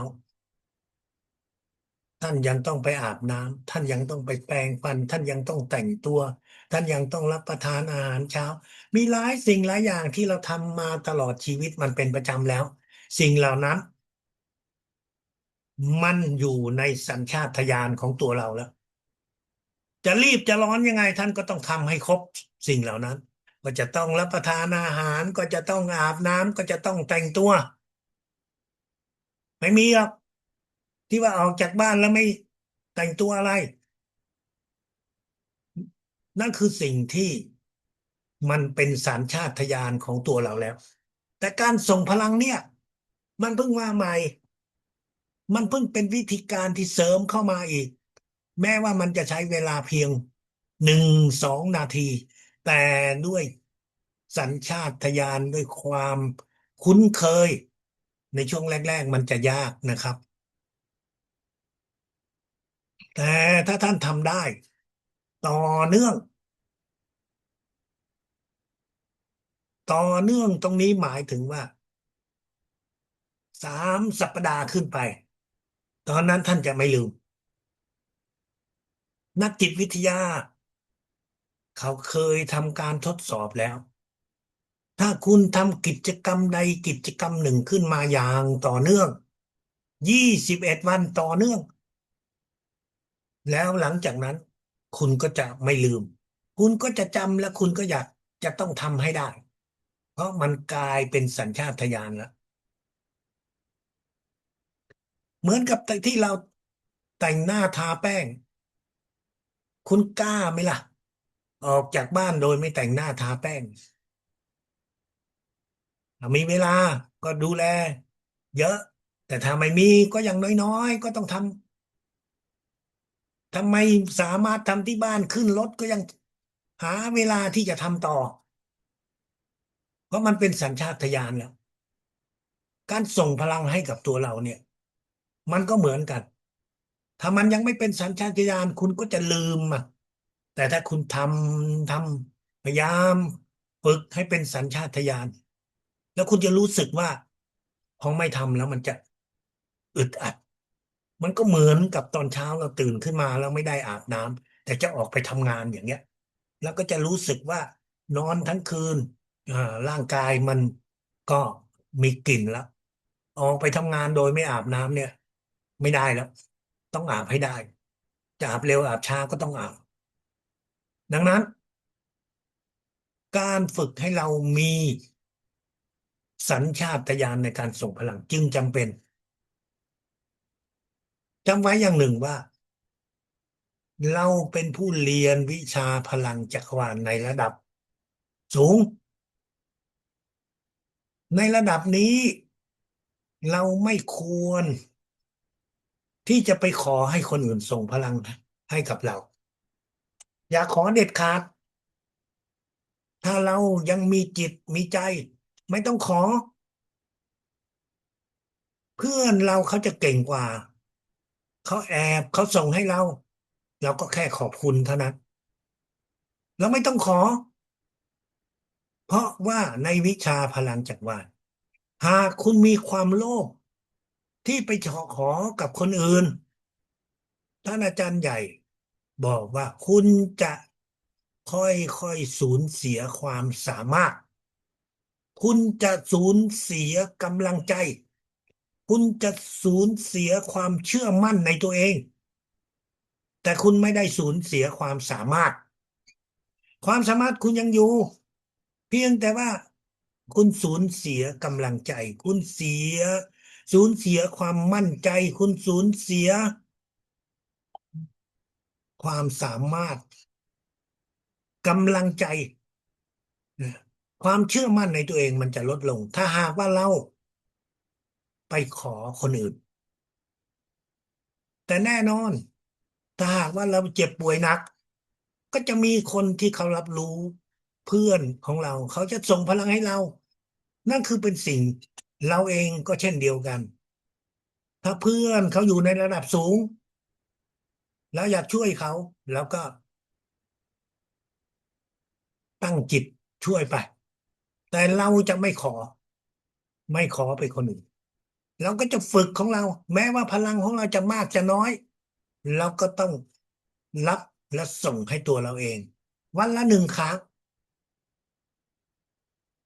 ท่านยังต้องไปอาบน้ำท่านยังต้องไปแปรงฟันท่านยังต้องแต่งตัวท่านยังต้องรับประทานอาหารเช้ามีหลายสิ่งหลายอย่างที่เราทำมาตลอดชีวิตมันเป็นประจำแล้วสิ่งเหล่านั้น มันอยู่ในสัญชาตญาณของตัวเราแล้วจะรีบจะร้อนยังไงท่านก็ต้องทำให้ครบสิ่งเหล่านั้นก็จะต้องรับประทานอาหารก็จะต้องอาบน้ำก็จะต้องแต่งตัวไม่มีหรอกที่ว่าออกจากบ้านแล้วไม่แต่งตัวอะไรนั่นคือสิ่งที่มันเป็นสัญชาตญาณของตัวเราแล้วแต่การส่งพลังเนี่ยมันเพิ่งมาใหม่ มันเพิ่งเป็นวิธีการที่เสริมเข้ามาอีกแม้ว่ามันจะใช้เวลาเพียง1 2 นาทีแต่ด้วยสัญชาตญาณด้วยความคุ้นเคยในช่วงแรกๆมันจะยากนะครับแต่ถ้าท่านทำได้ต่อเนื่องตรงนี้หมายถึงว่า3 สัปดาห์ขึ้นไปตอนนั้นท่านจะไม่ลืมนักจิตวิทยาเขาเคยทำการทดสอบแล้ว ถ้าคุณทำกิจกรรมใดกิจกรรมหนึ่งขึ้นมาอย่างต่อเนื่อง21 วันต่อเนื่องแล้วหลังจากนั้นคุณก็จะไม่ลืมคุณก็จะจำและคุณก็อยากจะต้องทำให้ได้เพราะมันกลายเป็นสัญชาตญาณแล้วเหมือนกับที่เราแต่งหน้าทาแป้งคุณกล้าไหมล่ะออกจากบ้านโดยไม่แต่งหน้าทาแป้งถ้ามีเวลาก็ดูแลเยอะแต่ถ้าไม่มีก็อย่างน้อยๆก็ต้องทำไมสามารถทำที่บ้านขึ้นรถก็ยังหาเวลาที่จะทำต่อเพราะมันเป็นสัญชาตญาณแล้วการส่งพลังให้กับตัวเราเนี่ยมันก็เหมือนกันถ้ามันยังไม่เป็นสัญชาตญาณคุณก็จะลืมอ่ะแต่ถ้าคุณทำพยายามฝึกให้เป็นสัญชาตญาณแล้วคุณจะรู้สึกว่าพอไม่ทำแล้วมันจะอึดอัด มันก็เหมือนกับตอนเช้าเราตื่นขึ้นมาแล้วไม่ได้อาบน้ำแต่จะออกไปทำงานอย่างเงี้ยแล้วก็จะรู้สึกว่านอนทั้งคืนอ่าร่างกายมันก็มีกลิ่นแล้วออกไปทำงานโดยไม่อาบน้ำเนี่ยไม่ได้แล้วต้องอาบให้ได้จะอาบเร็วอาบช้าก็ต้องอาบดังนั้นการฝึกให้เรามี สัญชาตญาณในการส่งพลังจึงจำเป็นจำไว้อย่างหนึ่งว่าเราเป็นผู้เรียนวิชาพลังจักรวาลในระดับสูงในระดับนี้เราไม่ควรที่จะไปขอให้คนอื่นส่งพลังให้กับเราอย่าขอเด็ดขาดถ้าเรายังมีจิตมีใจไม่ต้องขอเพื่อนเราเขาจะเก่งกว่าเขาส่งให้เราเราก็แค่ขอบคุณเท่านั้นเราไม่ต้องขอเพราะว่าในวิชาพลังจักรวาลหากคุณมีความโลภที่ไปขอกับคนอื่นท่านอาจารย์ใหญ่บอกว่าคุณจะค่อยๆสูญเสียความสามารถคุณจะสูญเสียกำลังใจคุณจะสูญเสียความเชื่อมั่นในตัวเองแต่คุณไม่ได้สูญเสียความสามารถความสามารถคุณยังอยู่เพียงแต่ว่าคุณสูญเสียกำลังใจคุณสูญเสียความมั่นใจคุณสูญเสียความสามารถกำลังใจความเชื่อมั่นในตัวเองมันจะลดลงถ้าหากว่าเราไปขอคนอื่นแต่แน่นอนถ้าหากว่าเราเจ็บป่วยหนักก็จะมีคนที่เขารับรู้เพื่อนของเราเขาจะส่งพลังให้เรานั่นคือเป็นสิ่งเราเองก็เช่นเดียวกันถ้าเพื่อนเขาอยู่ในระดับสูงแล้วอยากช่วยเขาแล้วก็ตั้งจิตช่วยไปแต่เราจะไม่ขอไปคนอื่นเราก็จะฝึกของเราแม้ว่าพลังของเราจะมากจะน้อยเราก็ต้องรับและส่งให้ตัวเราเองวันละหนึ่งครั้ง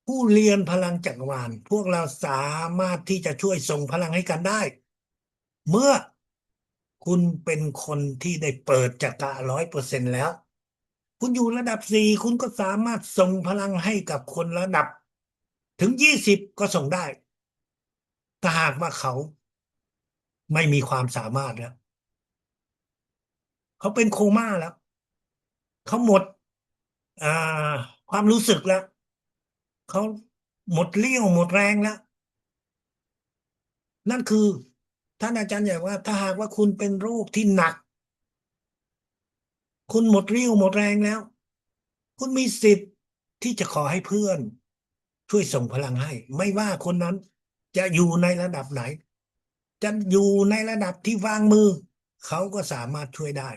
ผู้เรียนพลังจักรวาลพวกเราสามารถที่จะช่วยส่งพลังให้กันได้เมื่อคุณเป็นคนที่ได้เปิดจักระ100%แล้วคุณอยู่ระดับ4คุณก็สามารถส่งพลังให้กับคนระดับถึง20ก็ส่งได้ถ้าหากว่าเขาไม่มีความสามารถแล้วเขาเป็นโคม่าแล้วเขาหมดอ่าความรู้สึกแล้วเขาหมดเรี่ยวหมดแรงแล้วนั่นคือท่านอาจารย์ใหญ่ว่าถ้าหากว่าคุณเป็นโรคที่หนักคุณหมดเรี่ยวหมดแรงแล้วคุณมีสิทธิ์ที่จะขอให้เพื่อนช่วยส่งพลังให้ไม่ว่าคนนั้นจะอยู่ในระดับไหนจะอยู่ในระดับที่วางมือเขาก็สามารถช่วยได้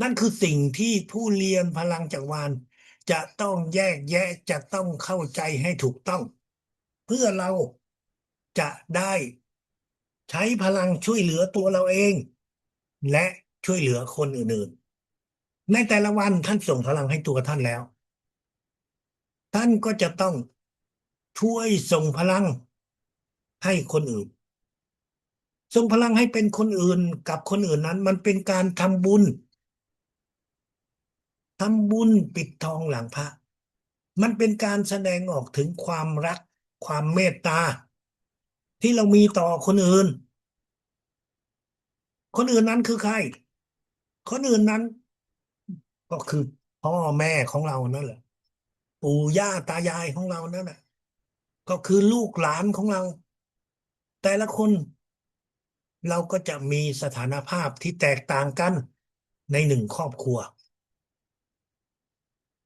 นั่นคือสิ่งที่ผู้เรียนพลังจักรวาลจะต้องแยกแยะจะต้องเข้าใจให้ถูกต้องเพื่อเราจะได้ใช้พลังช่วยเหลือตัวเราเองและช่วยเหลือคนอื่นๆในแต่ละวันท่านส่งพลังให้ตัวท่านแล้วท่านก็จะต้องช่วยส่งพลังให้คนอื่นส่งพลังให้เป็นคนอื่นกับคนอื่นนั้นมันเป็นการทำบุญปิดทองหลังพระมันเป็นการแสดงออกถึงความรักความเมตตาที่เรามีต่อคนอื่นคนอื่นนั้นคือใครคนอื่นนั้นก็คือพ่อแม่ของเรานั่นแหละปู่ย่าตายายของเรานั่นแหละก็คือลูกหลานของเราแต่ละคนเราก็จะมีสถานภาพที่แตกต่างกันในหนึ่งครอบครัว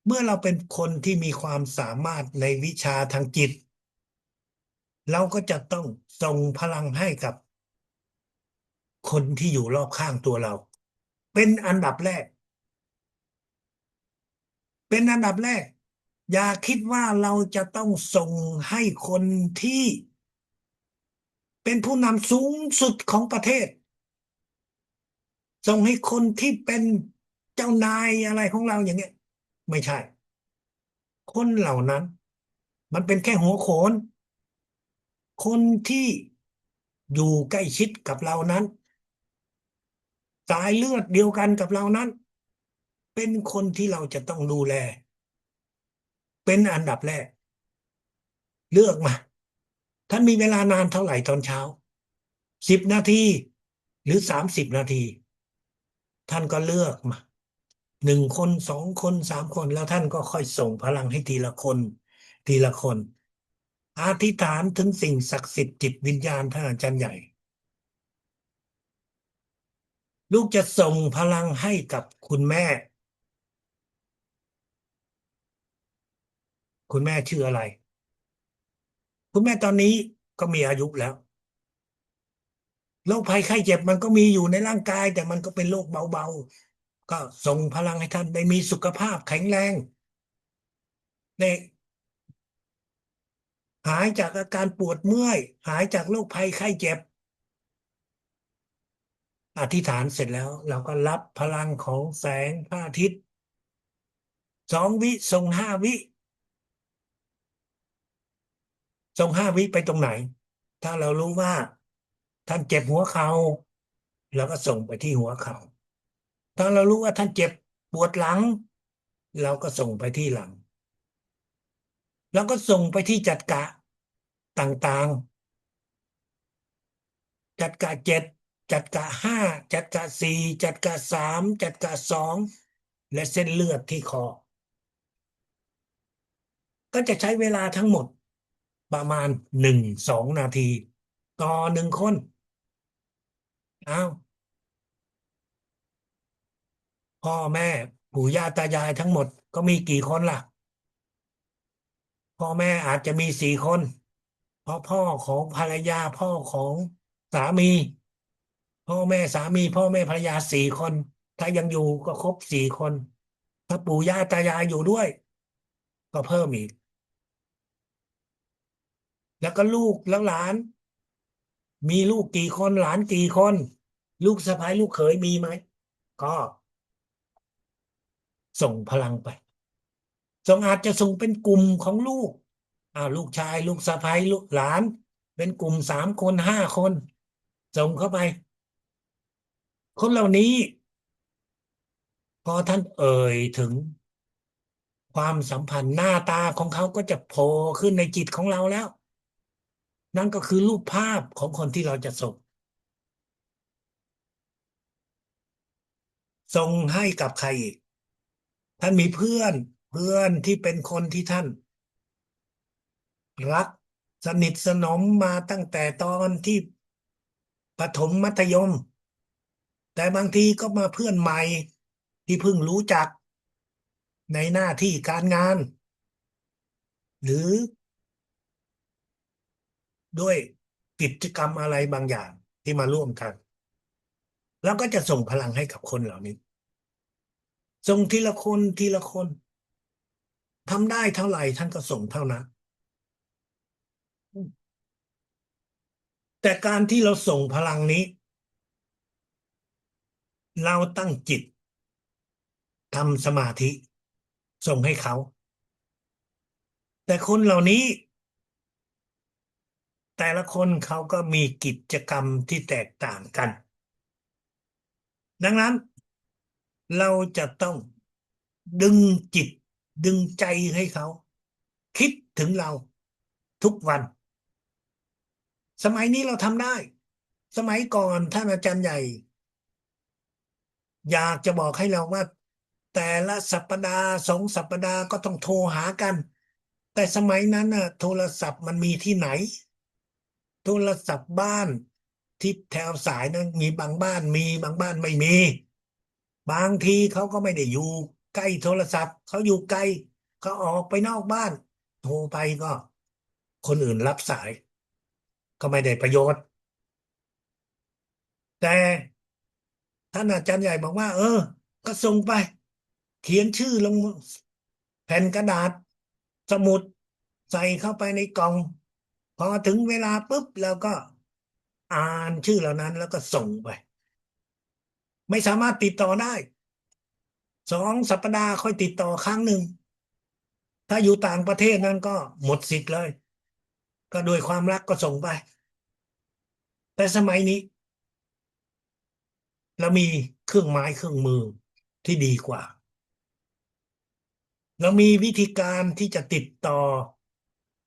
เมื่อเราเป็นคนที่มีความสามารถในวิชาทางจิตเราก็จะต้องส่งพลังให้กับคนที่อยู่รอบข้างตัวเราเป็นอันดับแรกเป็นอันดับแรกอย่าคิดว่าเราจะต้องส่งให้คนที่เป็นผู้นำสูงสุดของประเทศส่งให้คนที่เป็นเจ้านายอะไรของเราอย่างเงี้ยไม่ใช่คนเหล่านั้นมันเป็นแค่หัวโขนคนที่อยู่ใกล้ชิดกับเรานั้นสายเลือดเดียวกันกับเรานั้นเป็นคนที่เราจะต้องดูแลเป็นอันดับแรกเลือกมา ท่านมีเวลานานเท่าไหร่ตอนเช้า10 นาทีหรือ30 นาทีท่านก็เลือกมา1 คน2 คน3 คนแล้วท่านก็ค่อยส่งพลังให้ทีละคนทีละคนอธิษฐานถึงสิ่งศักดิ์สิทธิ์จิตวิญญาณท่านอาจารย์ใหญ่ลูกจะส่งพลังให้กับคุณแม่คุณแม่ชื่ออะไรคุณแม่ตอนนี้ก็มีอายุแล้วโรคภัยไข้เจ็บมันก็มีอยู่ในร่างกายแต่มันก็เป็นโรคเบาๆก็ส่งพลังให้ท่านได้มีสุขภาพแข็งแรงได้หายจากอาการปวดเมื่อยหายจากโรคภัยไข้เจ็บอธิษฐานเสร็จแล้วเราก็รับพลังของแสงพระอาทิตย์2 วิส่ง5 วิส่ง5 วิไปตรงไหนถ้าเรารู้ว่าท่านเจ็บหัวเข่าเราก็ส่งไปที่หัวเข่าถ้าเรารู้ว่าท่านเจ็บปวดหลังเราก็ส่งไปที่หลังแล้วก็ส่งไปที่จัดกะต่างๆจัดกะ7จัดกะ5จัดกะ4จัดกะ3จัดกะ2และเส้นเลือดที่คอก็จะใช้เวลาทั้งหมดประมาณ1-2 นาทีต่อ1 คนอ้าวพ่อแม่ปู่ย่าตายายทั้งหมดก็มีกี่คนล่ะพ่อแม่อาจจะมี4 คนเพราะพ่อของภรรยาพ่อของสามีพ่อแม่สามีพ่อแม่ภรรยา4 คนถ้ายังอยู่ก็ครบ4 คนถ้าปู่ย่าตายายอยู่ด้วยก็เพิ่มอีกแล้วก็ลูกแล้วหลานมีลูกกี่คนหลานกี่คนลูกสะใภ้ลูกเขยมีไหมก็ส่งพลังไปส่งอาจจะส่งเป็นกลุ่มของลูกลูกชายลูกสะใภ้ลูกหลานเป็นกลุ่ม3 คน5 คนส่งเข้าไปคนเหล่านี้พอท่านเอ่ยถึงความสัมพันธ์หน้าตาของเขาก็จะโผล่ขึ้นในจิตของเราแล้วนั่นก็คือรูปภาพของคนที่เราจะส่งให้กับใครอีกท่านมีเพื่อนที่เป็นคนที่ท่านรักสนิทสนมมาตั้งแต่ตอนที่ประถมมัธยมแต่บางทีก็มาเพื่อนใหม่ที่เพิ่งรู้จักในหน้าที่การงานหรือด้วยกิจกรรมอะไรบางอย่างที่มาร่วมกันแล้วก็จะส่งพลังให้กับคนเหล่านี้ส่งทีละคนทีละคนทำได้เท่าไหร่ท่านก็ส่งเท่านั้นแต่การที่เราส่งพลังนี้เราตั้งจิตทำสมาธิส่งให้เขาแต่คนเหล่านี้แต่ละคนเขาก็มีกิจกรรมที่แตกต่างกันดังนั้นเราจะต้องดึงจิตดึงใจให้เขาคิดถึงเราทุกวันสมัยนี้เราทำได้สมัยก่อนท่านอาจารย์ใหญ่อยากจะบอกให้เราว่าแต่ละสัปดาห์2 สัปดาห์ก็ต้องโทรหากันแต่สมัยนั้นน่ะโทรศัพท์มันมีที่ไหนโทรศัพท์บ้านที่แถวสายนั้นมีบางบ้านมีบางบ้านไม่มีบางทีเขาก็ไม่ได้อยู่ใกล้โทรศัพท์เขาอยู่ไกลเขาออกไปนอกบ้านโทรไปก็คนอื่นรับสายก็ไม่ได้ประโยชน์แต่ท่านอาจารย์ใหญ่บอกว่าก็ส่งไปเขียนชื่อลงแผ่นกระดาษสมุดใส่เข้าไปในกล่องพอถึงเวลาปุ๊บแล้วก็อ่านชื่อเหล่านั้นแล้วก็ส่งไปไม่สามารถติดต่อได้2 สัปดาห์ค่อยติดต่อครั้งหนึ่งถ้าอยู่ต่างประเทศนั้นก็หมดสิทธิ์เลยก็ด้วยความรักก็ส่งไปแต่สมัยนี้เรามีเครื่องไม้เครื่องมือที่ดีกว่าเรามีวิธีการที่จะติดต่อ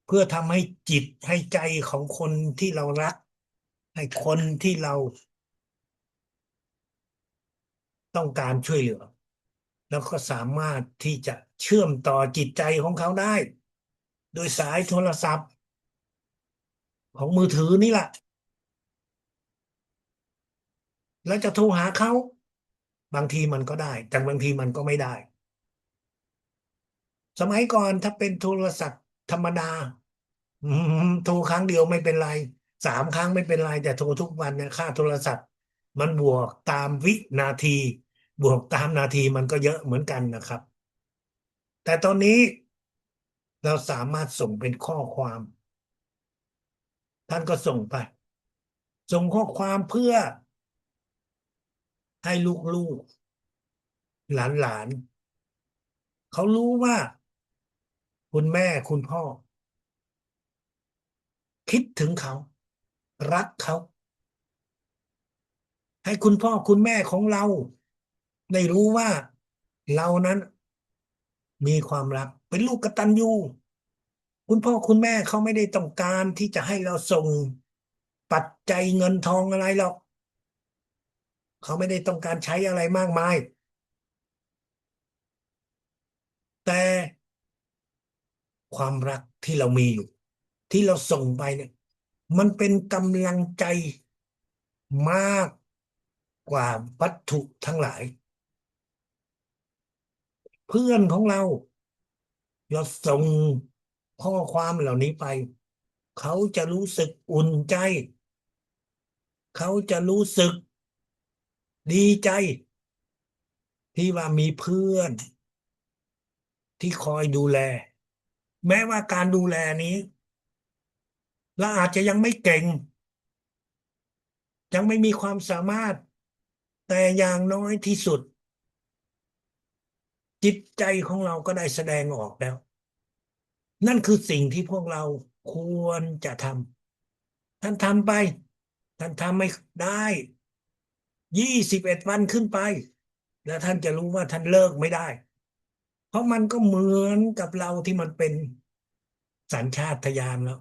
เพื่อทำให้จิตให้ใจของคนที่เรารักให้คนที่เราต้องการช่วยเหลือแล้วก็สามารถที่จะเชื่อมต่อจิตใจของเขาได้โดยสายโทรศัพท์ของมือถือนี่แหละแล้วจะโทรหาเขาบางทีมันก็ได้แต่บางทีมันก็ไม่ได้สมัยก่อนถ้าเป็นโทรศัพท์ธรรมดาโทรครั้งเดียวไม่เป็นไร3 ครั้งไม่เป็นไรแต่โทรทุกวันเนี่ยค่าโทรศัพท์มันบวกตามวินาทีบวกตามนาทีมันก็เยอะเหมือนกันนะครับแต่ตอนนี้เราสามารถส่งเป็นข้อความท่านก็ส่งไปส่งข้อความเพื่อให้ลูกๆหลานๆเขารู้ว่าคุณแม่คุณพ่อคิดถึงเขารักเขาให้คุณพ่อคุณแม่ของเราได้รู้ว่าเรานั้นมีความรักเป็นลูกกตัญญูคุณพ่อคุณแม่เขาไม่ได้ต้องการที่จะให้เราส่งปัจจัยเงินทองอะไรหรอกเขาไม่ได้ต้องการใช้อะไรมากมายแต่ความรักที่เรามีอยู่ที่เราส่งไปเนี่ยมันเป็นกำลังใจมากกว่าวัตถุทั้งหลายเพื่อนของเราเราส่งข้อความเหล่านี้ไปเขาจะรู้สึกอุ่นใจเขาจะรู้สึกดีใจที่ว่ามีเพื่อนที่คอยดูแลแม้ว่าการดูแลนี้เราอาจจะยังไม่เก่งยังไม่มีความสามารถแต่อย่างน้อยที่สุดจิตใจของเราก็ได้แสดงออกแล้วนั่นคือสิ่งที่พวกเราควรจะทำท่านทำไปท่านทำไม่ได้21 วันขึ้นไปแล้วท่านจะรู้ว่าท่านเลิกไม่ได้เพราะมันก็เหมือนกับเราที่มันเป็นสัญชาตญาณแล้ว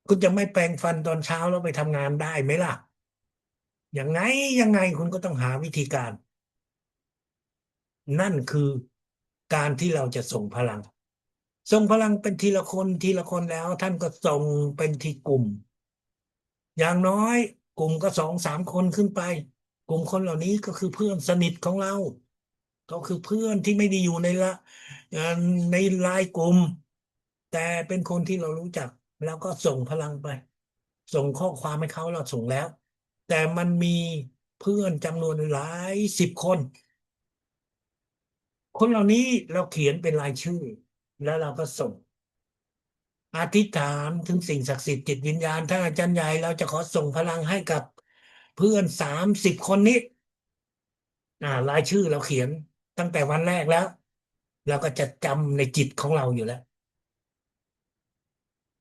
คุณจะไม่แปรงฟันตอนเช้าแล้วไปทำงานได้ไหมล่ะยังไงยังไงคุณก็ต้องหาวิธีการนั่นคือการที่เราจะส่งพลังส่งพลังเป็นทีละคนทีละคนแล้วท่านก็ส่งเป็นที่กลุ่มอย่างน้อยกลุ่มก็2-3 คนขึ้นไปกลุ่มคนเหล่านี้ก็คือเพื่อนสนิทของเราก็คือเพื่อนที่ไม่ได้อยู่ในละเอ่อในไลน์กลุ่มแต่เป็นคนที่เรารู้จักแล้วก็ส่งพลังไปส่งข้อความให้เขาเราส่งแล้วแต่มันมีเพื่อนจำนวนหลาย10 คนคนเหล่านี้เราเขียนเป็นรายชื่อแล้วเราก็ส่ง อธิษฐานถึงสิ่งศักดิ์สิทธิ์จิตวิญญาณท่านอาจารย์ใหญ่เราจะขอส่งพลังให้กับเพื่อน30 คนนี้รายชื่อเราเขียนตั้งแต่วันแรกแล้วเราก็จะจำในจิตของเราอยู่แล้ว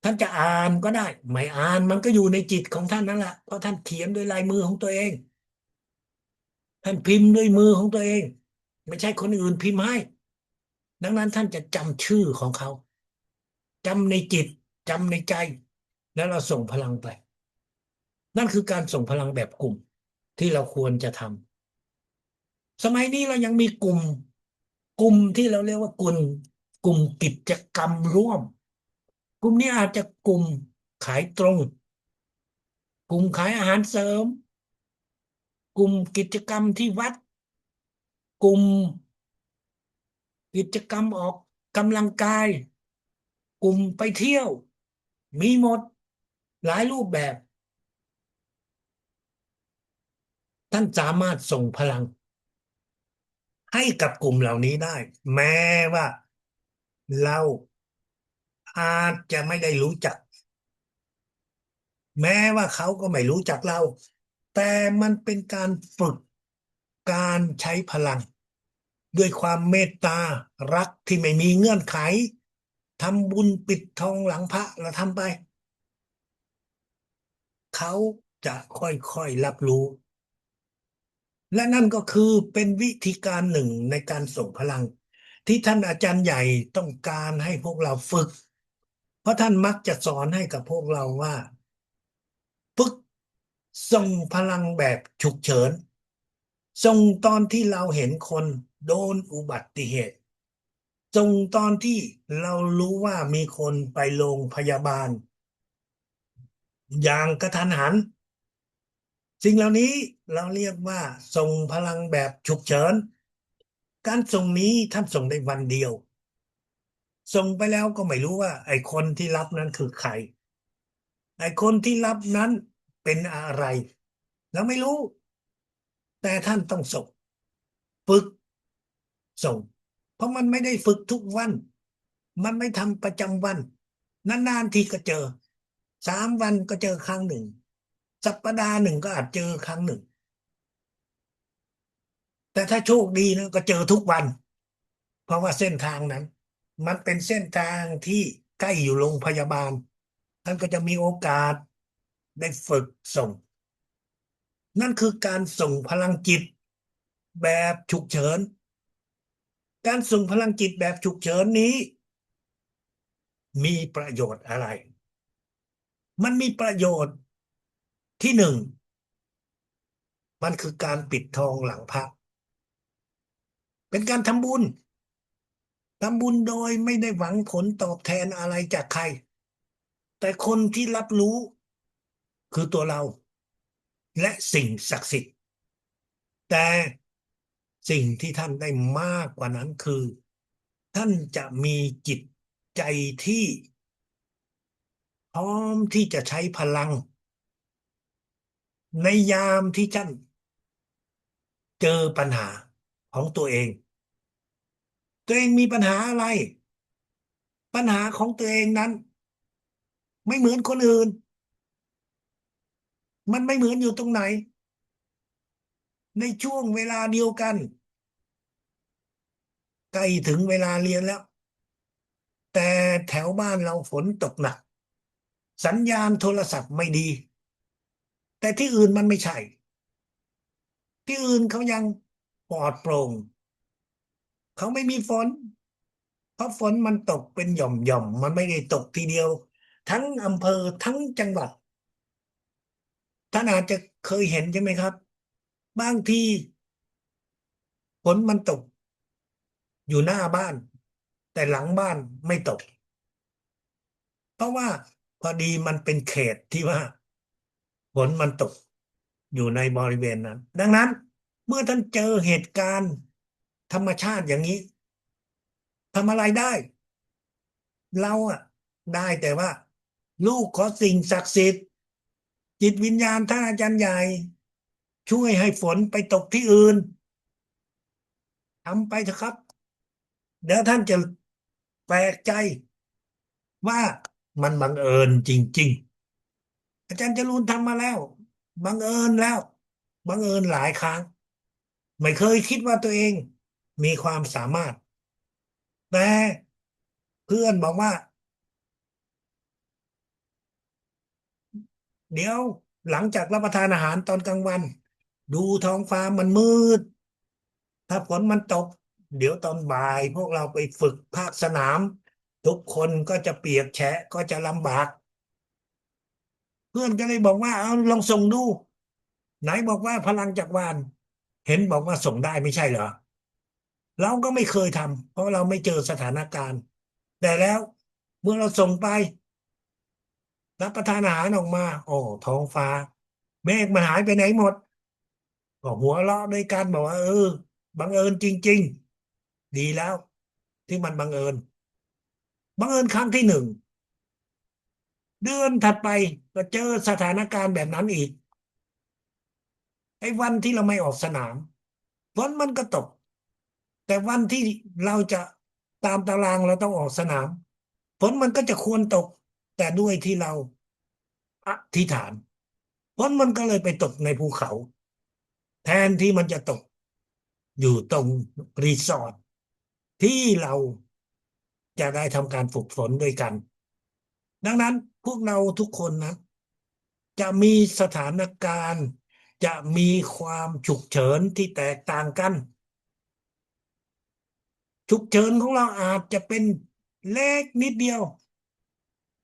ท่านจะอ่านก็ได้ไม่อ่านมันก็อยู่ในจิตของท่านนั่นแหละเพราะท่านเขียนด้วยลายมือของตัวเองท่านพิมพ์ด้วยมือของตัวเองไม่ใช่คนอื่นพิมพ์ให้ดังนั้นท่านจะจำชื่อของเขาจำในจิตจำในใจแล้วเราส่งพลังไป นั่นคือการส่งพลังแบบกลุ่มที่เราควรจะทำ สมัยนี้เรายังมีกลุ่มที่เราเรียกว่ากลุ่มกิจกรรมร่วมกลุ่มนี้อาจจะกลุ่มขายตรงกลุ่มขายอาหารเสริมกลุ่มกิจกรรมที่วัดกลุ่มกิจกรรมออกกำลังกายกลุ่มไปเที่ยวมีหมดหลายรูปแบบท่านสามารถส่งพลังให้กับกลุ่มเหล่านี้ได้แม้ว่าเราอาจจะไม่ได้รู้จัก แม้ว่าเขาก็ไม่รู้จักเรา แต่มันเป็นการฝึกการใช้พลังด้วยความเมตตารักที่ไม่มีเงื่อนไขทำบุญปิดทองหลังพระเราทำไปเขาจะค่อยๆรับรู้และนั่นก็คือเป็นวิธีการหนึ่งในการส่งพลังที่ท่านอาจารย์ใหญ่ต้องการให้พวกเราฝึก เพราะท่านมักจะสอนให้กับพวกเราว่าฝึกส่งพลังแบบฉุกเฉินส่งตอนที่เราเห็นคนโดนอุบัติเหตุส่งตอนที่เรารู้ว่ามีคนไปโรงพยาบาลอย่างกระทันหันสิ่งเหล่านี้เราเรียกว่าส่งพลังแบบฉุกเฉินการส่งนี้ท่านส่งได้วันเดียวส่งไปแล้วก็ไม่รู้ว่าไอ้คนที่รับนั้นคือใครไอ้คนที่รับนั้นเป็นอะไรเราไม่รู้แต่ท่านต้องส่งฝึกส่งเพราะมันไม่ได้ฝึกทุกวันมันไม่ทำประจำวันนานๆทีก็เจอ3 วันก็เจอครั้งหนึ่งสัปดาห์หนึ่งก็อาจเจอครั้งหนึ่งแต่ถ้าโชคดีนะก็เจอทุกวันเพราะว่าเส้นทางนั้นมันเป็นเส้นทางที่ใกล้อยู่โรงพยาบาลท่านก็จะมีโอกาสได้ฝึกส่งนั่นคือการส่งพลังจิตแบบฉุกเฉินการส่งพลังจิตแบบฉุกเฉินนี้มีประโยชน์อะไรมันมีประโยชน์ที่หนึ่งมันคือการปิดทองหลังพระเป็นการทำบุญโดยไม่ได้หวังผลตอบแทนอะไรจากใครแต่คนที่รับรู้คือตัวเราและสิ่งศักดิ์สิทธิ์แต่สิ่งที่ท่านได้มากกว่านั้นคือท่านจะมีจิตใจที่พร้อมที่จะใช้พลังในยามที่ท่านเจอปัญหาของตัวเองมีปัญหาอะไรปัญหาของตัวเองนั้นไม่เหมือนคนอื่นมันไม่เหมือนอยู่ตรงไหนในช่วงเวลาเดียวกันใกล้ถึงเวลาเรียนแล้วแต่แถวบ้านเราฝนตกหนักสัญญาณโทรศัพท์ไม่ดีแต่ที่อื่นมันไม่ใช่ที่อื่นเขายังปลอดโปร่งเขาไม่มีฝนเพราะฝนมันตกเป็นหย่อมมันไม่ได้ตกทีเดียวทั้งอำเภอทั้งจังหวัดท่านอาจจะเคยเห็นใช่ไหมครับบางทีฝนมันตกอยู่หน้าบ้านแต่หลังบ้านไม่ตกเพราะว่าพอดีมันเป็นเขตที่ว่าฝนมันตกอยู่ในบริเวณนั้นดังนั้นเมื่อท่านเจอเหตุการณ์ธรรมชาติอย่างนี้ทำอะไรได้เราอะได้แต่ว่าลูกขอสิ่งศักดิ์สิทธิ์จิตวิญญาณท่านอาจารย์ใหญ่ช่วยให้ฝนไปตกที่อื่นทำไปเถอะครับเดี๋ยวท่านจะแปลกใจว่ามันบังเอิญจริงๆอาจารย์จรูนทำมาแล้วบังเอิญแล้วบังเอิญหลายครั้งไม่เคยคิดว่าตัวเองมีความสามารถแต่เพื่อนบอกว่าเดี๋ยวหลังจากรับประทานอาหารตอนกลางวันดูท้องฟ้ามันมืดถ้าฝนมันตกเดี๋ยวตอนบ่ายพวกเราไปฝึกภาคสนามทุกคนก็จะเปียกแฉะก็จะลำบากเพื่อนก็เลยบอกว่าเอาลองส่งดูไหนบอกว่าพลังจักรวาลเห็นบอกว่าส่งได้ไม่ใช่เหรอเราก็ไม่เคยทำเพราะเราไม่เจอสถานการณ์แต่แล้วเมื่อเราส่งไปรับประทานอาหารออกมาโอ้ท้องฟ้าเมฆมันหายไปไหนหมดก็หัวเราะด้วยกันบอกว่าบังเอิญจริงๆดีแล้วที่มันบังเอิญครั้งที่หนึ่งเดือนถัดไปก็เจอสถานการณ์แบบนั้นอีกไอ้วันที่เราไม่ออกสนามฝนมันก็ตกแต่วันที่เราจะตามตารางเราต้องออกสนามฝนมันก็จะควรตกแต่ด้วยที่เราอธิษฐานฝนมันก็เลยไปตกในภูเขาแทนที่มันจะตกอยู่ตรงรีสอร์ทที่เราจะได้ทำการฝึกฝนด้วยกันดังนั้นพวกเราทุกคนนะจะมีสถานการณ์จะมีความฉุกเฉินที่แตกต่างกันฉุกเฉินของเราอาจจะเป็นเล็กนิดเดียว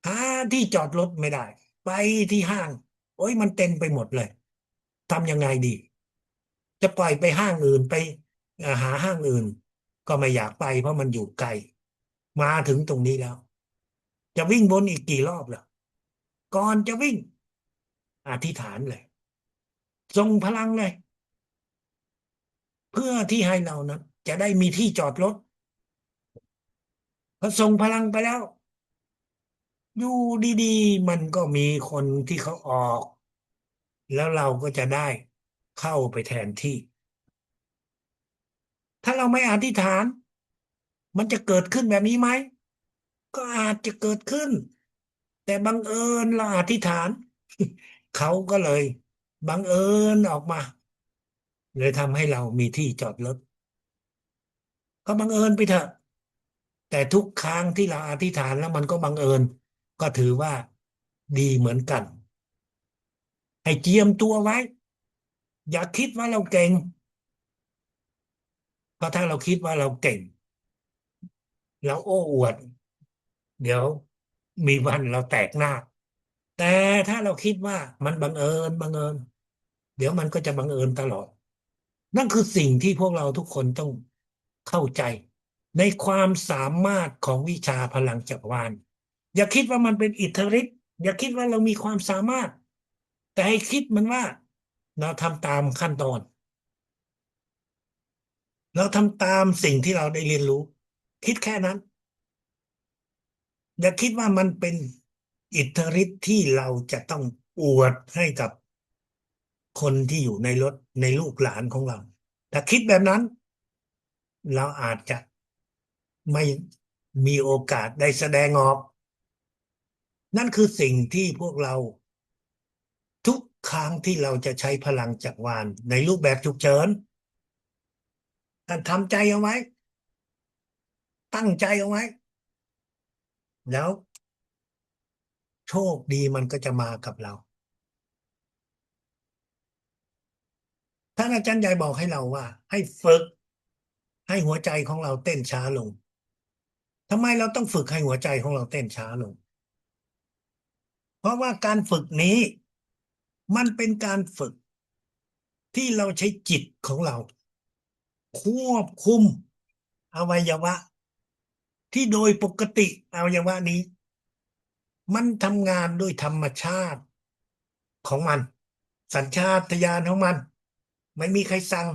หาที่จอดรถไม่ได้ไปที่ห้างโอ้ยมันเต็มไปหมดเลยทำยังไงดีจะปล่อยไปห้างอื่นไปหาห้างอื่นก็ไม่อยากไปเพราะมันอยู่ไกลมาถึงตรงนี้แล้วจะวิ่งวนอีกกี่รอบล่ะก่อนจะวิ่งอธิษฐานเลยทรงพลังเลยเพื่อที่ให้เรานั้นจะได้มีที่จอดรถพอทรงพลังไปแล้วอยู่ดีๆมันก็มีคนที่เขาออกแล้วเราก็จะได้เข้าไปแทนที่ถ้าเราไม่อธิษฐานมันจะเกิดขึ้นแบบนี้ไหมก็อาจจะเกิดขึ้นแต่บังเอิญเราอธิษฐานเขาก็เลยบังเอิญออกมาเลยทำให้เรามีที่จอดรถก็บังเอิญไปเถอะแต่ทุกครั้งที่เราอธิษฐานแล้วมันก็บังเอิญก็ถือว่าดีเหมือนกันให้เตรียมตัวไว้อย่าคิดว่าเราเก่งเพราะถ้าเราคิดว่าเราเก่งเราโอ้อวดเดี๋ยวมีวันเราแตกหน้าแต่ถ้าเราคิดว่ามันบังเอิญเดี๋ยวมันก็จะบังเอิญตลอดนั่นคือสิ่งที่พวกเราทุกคนต้องเข้าใจในความสามารถของวิชาพลังจักรวาลอย่าคิดว่ามันเป็นอิทธิฤทธิ์อย่าคิดว่าเรามีความสามารถแต่ให้คิดมันว่าเราทำตามขั้นตอนเราทำตามสิ่งที่เราได้เรียนรู้คิดแค่นั้นอย่าคิดว่ามันเป็นอิทธิฤทธิ์ที่เราจะต้องอวดให้กับคนที่อยู่ในรถในลูกหลานของเราถ้าคิดแบบนั้นเราอาจจะไม่มีโอกาสได้แสดงออกนั่นคือสิ่งที่พวกเราทุกครั้งที่เราจะใช้พลังจักรวาลในรูปแบบฉุกเฉินท่านทำใจเอาไว้ตั้งใจเอาไว้แล้วโชคดีมันก็จะมากับเราท่านอาจารย์ใหญ่บอกให้เราว่าให้ฝึกให้หัวใจของเราเต้นช้าลงทำไมเราต้องฝึกให้หัวใจของเราเต้นช้าลงเพราะว่าการฝึกนี้มันเป็นการฝึกที่เราใช้จิตของเราควบคุมอวัยวะที่โดยปกติอวัยวะนี้มันทำงานด้วยธรรมชาติของมันสัญชาตญาณของมันไม่มีใครสั่ง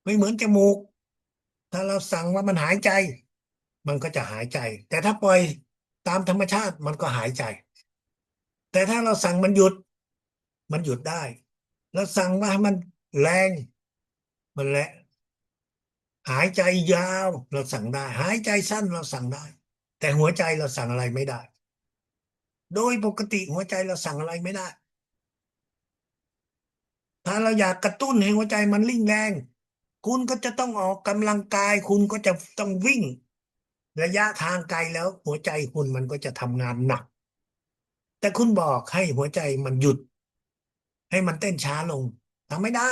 ไม่เหมือนจมูกถ้าเราสั่งว่ามันหายใจมันก็จะหายใจแต่ถ้าปล่อยตามธรรมชาติมันก็หายใจแต่ถ้าเราสั่งมันหยุดมันหยุดได้แล้วสั่งว่าให้มันแรงมันแหละหายใจยาวเราสั่งได้หายใจสั้นเราสั่งได้แต่หัวใจเราสั่งอะไรไม่ได้โดยปกติหัวใจเราสั่งอะไรไม่ได้ถ้าเราอยากกระตุ้นให้หัวใจมันริ่งแรงคุณก็จะต้องออกกำลังกายคุณก็จะต้องวิ่งระยะทางไกลแล้วหัวใจคุณมันก็จะทำงานหนักแต่คุณบอกให้หัวใจมันหยุดให้มันเต้นช้าลงทำไม่ได้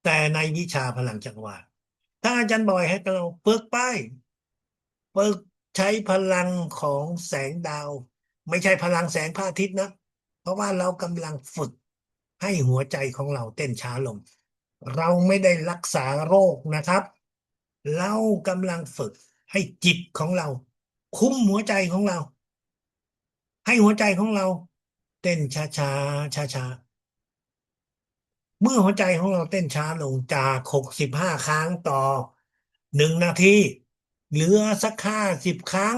แต่ในวิชาพลังจักรวาลถ้าอาจารย์บอยให้เราฝึกไปฝึกใช้พลังของแสงดาวไม่ใช่พลังแสงพระอาทิตย์นะเพราะว่าเรากำลังฝึกให้หัวใจของเราเต้นช้าลงเราไม่ได้รักษาโรคนะครับเรากำลังฝึกให้จิตของเราคุ้มหัวใจของเราให้หัวใจของเราเต้นช้าช้าช้าช้าๆเมื่อหัวใจของเราเต้นช้าลงจาก65 ครั้งต่อ1 นาทีเหลือสัก50 ครั้ง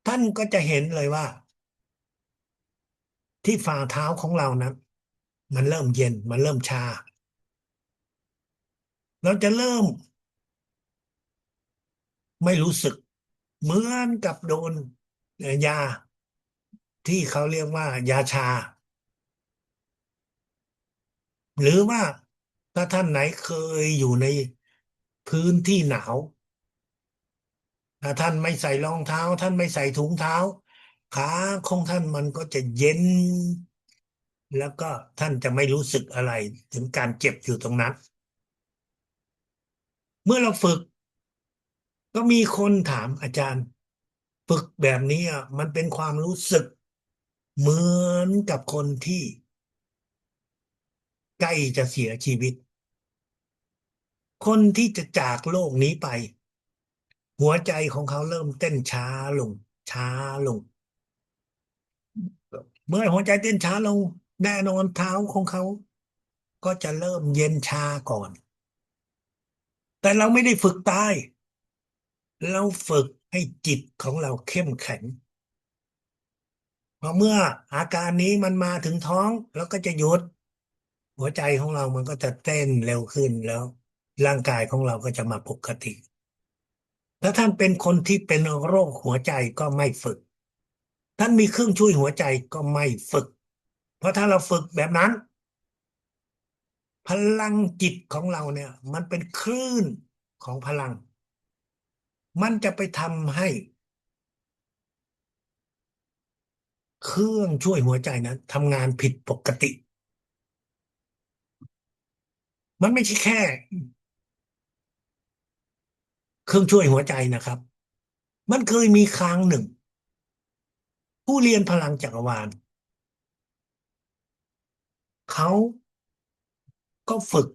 ท่านก็จะเห็นเลยว่าที่ฝ่าเท้าของเรานั้นมันเริ่มเย็นมันเริ่มชาเราจะเริ่มไม่รู้สึกเหมือนกับโดนยาที่เขาเรียกว่ายาชา หรือว่าถ้าท่านไหนเคยอยู่ในพื้นที่หนาวถ้าท่านไม่ใส่รองเท้าท่านไม่ใส่ถุงเท้าขาของท่านมันก็จะเย็นแล้วก็ท่านจะไม่รู้สึกอะไรถึงการเจ็บอยู่ตรงนั้นเมื่อเราฝึก ก็มีคนถามอาจารย์ฝึกแบบนี้อ่ะมันเป็นความรู้สึกเหมือนกับคนที่ใกล้จะเสียชีวิตคนที่จะจากโลกนี้ไปหัวใจของเขาเริ่มเต้นช้าลงช้าลงเมื่อหัวใจเต้นช้าลงแน่นอนเท้าของเขาก็จะเริ่มเย็นชาก่อนแต่เราไม่ได้ฝึกตายเราฝึกให้จิตของเราเข้มแข็ง พอเมื่ออาการนี้มันมาถึงท้องแล้วก็จะหยุดหัวใจของเรามันก็จะเต้นเร็วขึ้นแล้วร่างกายของเราก็จะมาปกติถ้าท่านเป็นคนที่เป็นโรคหัวใจก็ไม่ฝึกท่านมีเครื่องช่วยหัวใจก็ไม่ฝึกเพราะถ้าเราฝึกแบบนั้นพลังจิตของเราเนี่ยมันเป็นคลื่นของพลังมันจะไปทำให้เครื่องช่วยหัวใจนั้นทำงานผิดปกติมันไม่ใช่แค่เครื่องช่วยหัวใจนะครับ มันเคยมีครั้งหนึ่งผู้เรียนพลังจักรวาลเขาก็ฝึก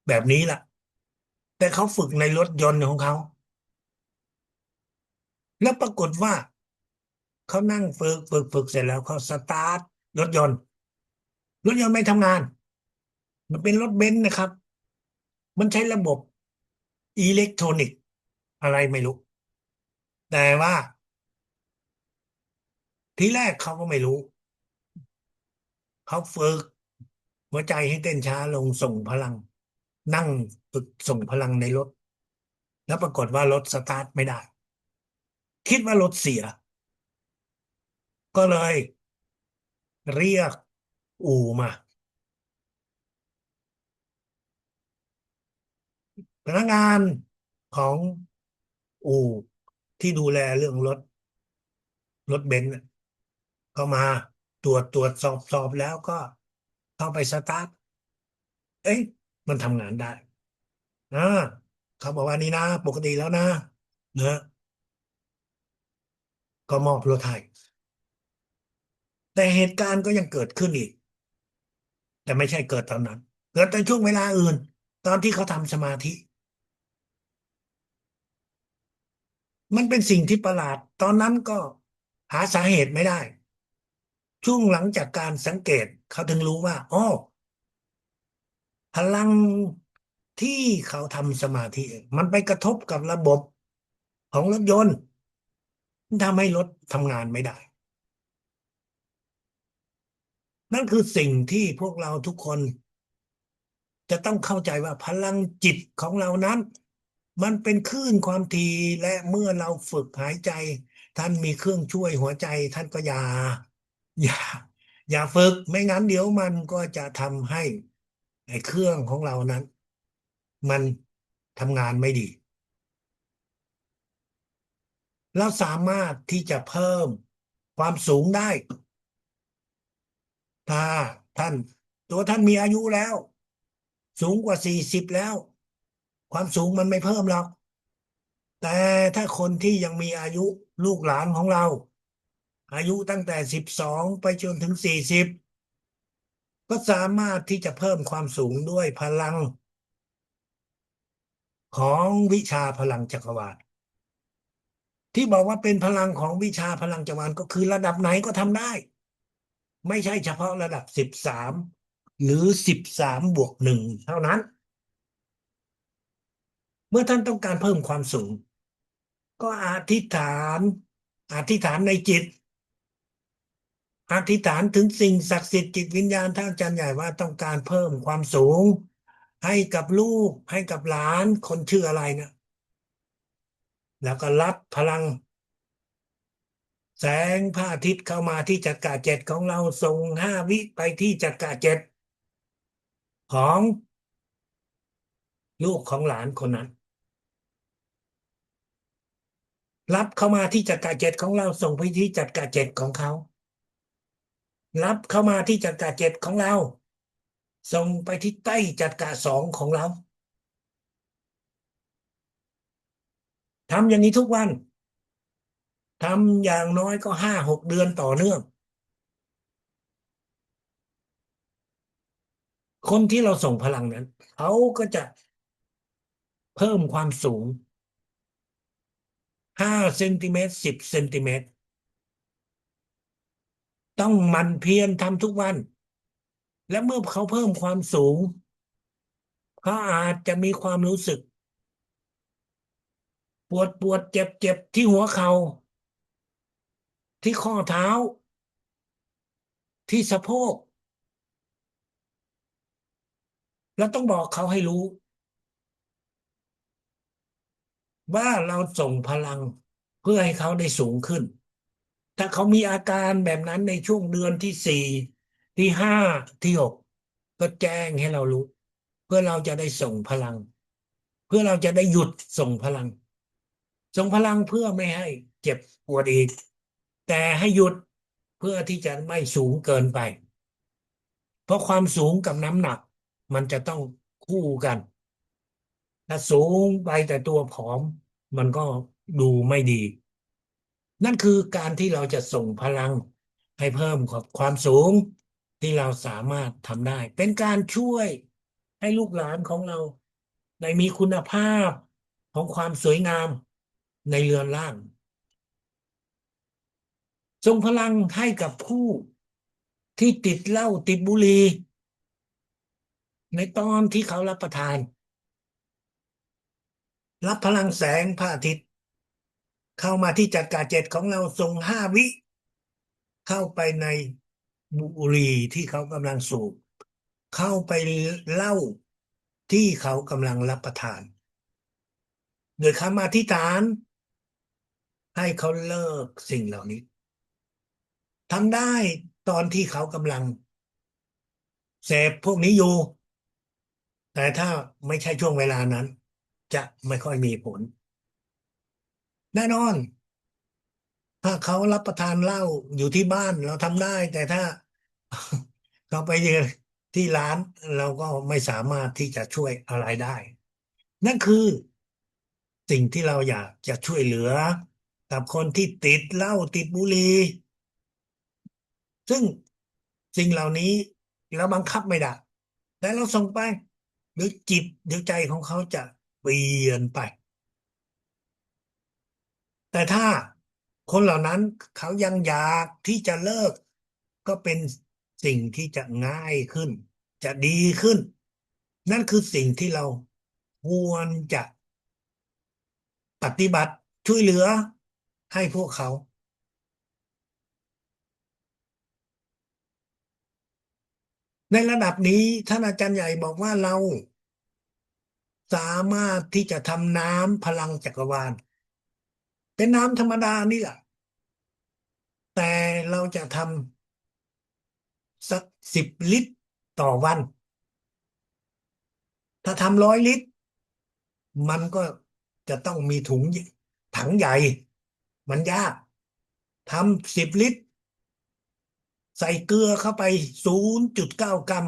แบบนี้แหละแต่เขาฝึกในรถยนต์ของเขาแล้วปรากฏว่าเขานั่งฝึกเสร็จแล้วเขาสตาร์ทรถยนต์รถยนต์ไม่ทำงานมันเป็นรถเบนซ์นะครับมันใช้ระบบอิเล็กทรอนิกส์อะไรไม่รู้แต่ว่าทีแรกเขาก็ไม่รู้เขาฝึกหัวใจให้เต้นช้าลงส่งพลังนั่งฝึกส่งพลังในรถแล้วปรากฏว่ารถสตาร์ทไม่ได้ คิดว่ารถเสียก็เลยเรียกอู่มาพนักงานของอู่ที่ดูแลเรื่องรถเบนซ์น่ะก็มาตรวจสอบแล้วก็เข้าไปสตาร์ทเอ้ยมันทำงานได้อ่าเขาบอกว่านี่นะปกติแล้วนะเนอะก็มอบรถให้แต่เหตุการณ์ก็ยังเกิดขึ้นอีกแต่ไม่ใช่เกิดตอนนั้นเกิดในช่วงเวลาอื่นตอนที่เขาทำสมาธิ มันเป็นสิ่งที่ประหลาด ตอนนั้นก็หาสาเหตุไม่ได้ ช่วงหลังจากการสังเกตเขาถึงรู้ว่าอ๋อพลังที่เขาทำสมาธิมันไปกระทบกับระบบของรถยนต์ทำให้รถทำงานไม่ได้ นั่นคือสิ่งที่พวกเราทุกคนจะต้องเข้าใจว่าพลังจิตของเรานั้นมันเป็นคลื่นความถี่และเมื่อเราฝึกหายใจท่านมีเครื่องช่วยหัวใจท่านก็อย่าอย่าฝึกไม่งั้นเดี๋ยวมันก็จะทำให้ไอ้เครื่องของเรานั้นมันทำงานไม่ดีเราสามารถที่จะเพิ่มความสูงได้ถ้าท่านตัวท่านมีอายุแล้วสูงกว่า40แล้วความสูงมันไม่เพิ่มหรอก แต่ถ้าคนที่ยังมีอายุลูกหลานของเราอายุตั้งแต่12ไปจนถึง40ก็สามารถที่จะเพิ่มความสูงด้วยพลังของวิชาพลังจักรวาลที่บอกว่าเป็นพลังของวิชาพลังจักรวาลก็คือระดับไหนก็ทำได้ไม่ใช่เฉพาะระดับ13หรือ13+1เท่านั้นเมื่อท่านต้องการเพิ่มความสูงก็อธิษฐานในจิต อธิษฐานถึงสิ่งศักดิ์สิทธิ์จิตวิญญาณท่านอาจารย์ใหญ่ว่าต้องการเพิ่มความสูงให้กับลูกให้กับหลานคนชื่ออะไรเนี่ยแล้วก็รับพลังแสงพระอาทิตย์เข้ามาที่จักระเจ็ดของเราส่ง5 วิไปที่จักระเจ็ดของลูกของหลานคนนั้นรับเข้ามาที่จักระเจ็ดของเราส่งไปที่จักระเจ็ดของเขารับเข้ามาที่จักระเจ็ดของเราส่งไปที่ใต้จักระ2ของเรา ทำอย่างนี้ทุกวันทำอย่างน้อยก็5-6 เดือนต่อเนื่องคนที่เราส่งพลังนั้นเขาก็จะเพิ่มความสูง5 เซนติเมตร10 เซนติเมตรต้องหมั่นเพียรทำทุกวันและเมื่อเขาเพิ่มความสูงเขาอาจจะมีความรู้สึกปวดเจ็บที่หัวเข่าที่ข้อเท้าที่สะโพกเราต้องบอกเขาให้รู้ว่าเราส่งพลังเพื่อให้เขาได้สูงขึ้นถ้าเขามีอาการแบบนั้นในช่วงเดือนที่4ที่ 5ที่ 6ก็แจ้งให้เรารู้เพื่อเราจะได้ส่งพลังเพื่อเราจะได้หยุดส่งพลังส่งพลังเพื่อไม่ให้เจ็บปวดอีกแต่ให้หยุดเพื่อที่จะไม่สูงเกินไปเพราะความสูงกับน้ำหนักมันจะต้องคู่กันถ้าสูงไปแต่ตัวผอมมันก็ดูไม่ดีนั่นคือการที่เราจะส่งพลังให้เพิ่มความสูงที่เราสามารถทำได้เป็นการช่วยให้ลูกหลานของเราได้มีคุณภาพของความสวยงามในเรือนร่างส่งพลังให้กับผู้ที่ติดเหล้าติดบุหรี่ในตอนที่เขารับประทานรับพลังแสงพระอาทิตย์เข้ามาที่จักระเจ็ดของเราส่ง5 วิเข้าไปในบุหรี่ที่เขากำลังสูบเข้าไปเหล้าที่เขากำลังรับประทานโดยคำอธิษฐานให้เขาเลิกสิ่งเหล่านี้ทำได้ตอนที่เขากำลังเสพพวกนี้อยู่แต่ถ้าไม่ใช่ช่วงเวลานั้นจะไม่ค่อยมีผลแน่นอนถ้าเขารับประทานเหล้าอยู่ที่บ้านเราทำได้แต่ถ้าเขาไปยืนที่ร้านเราก็ไม่สามารถที่จะช่วยอะไรได้นั่นคือสิ่งที่เราอยากจะช่วยเหลือกับคนที่ติดเหล้าติดบุหรี่ซึ่งสิ่งเหล่านี้เราบังคับไม่ได้แต่เราส่งไปหรือจิตหรือใจของเขาจะเปลี่ยนไปแต่ถ้าคนเหล่านั้นเขายังอยากที่จะเลิกก็เป็นสิ่งที่จะง่ายขึ้นจะดีขึ้นนั่นคือสิ่งที่เราควรจะปฏิบัติช่วยเหลือให้พวกเขาในระดับนี้ท่านอาจารย์ใหญ่บอกว่าเราสามารถที่จะทำน้ำพลังจักรวาลเป็นน้ำธรรมดานี่แหละแต่เราจะทำสัก10 ลิตรต่อวันถ้าทำ100 ลิตรมันก็จะต้องมีถังใหญ่มันยากทำ10 ลิตรใส่เกลือเข้าไป0.9 กรัม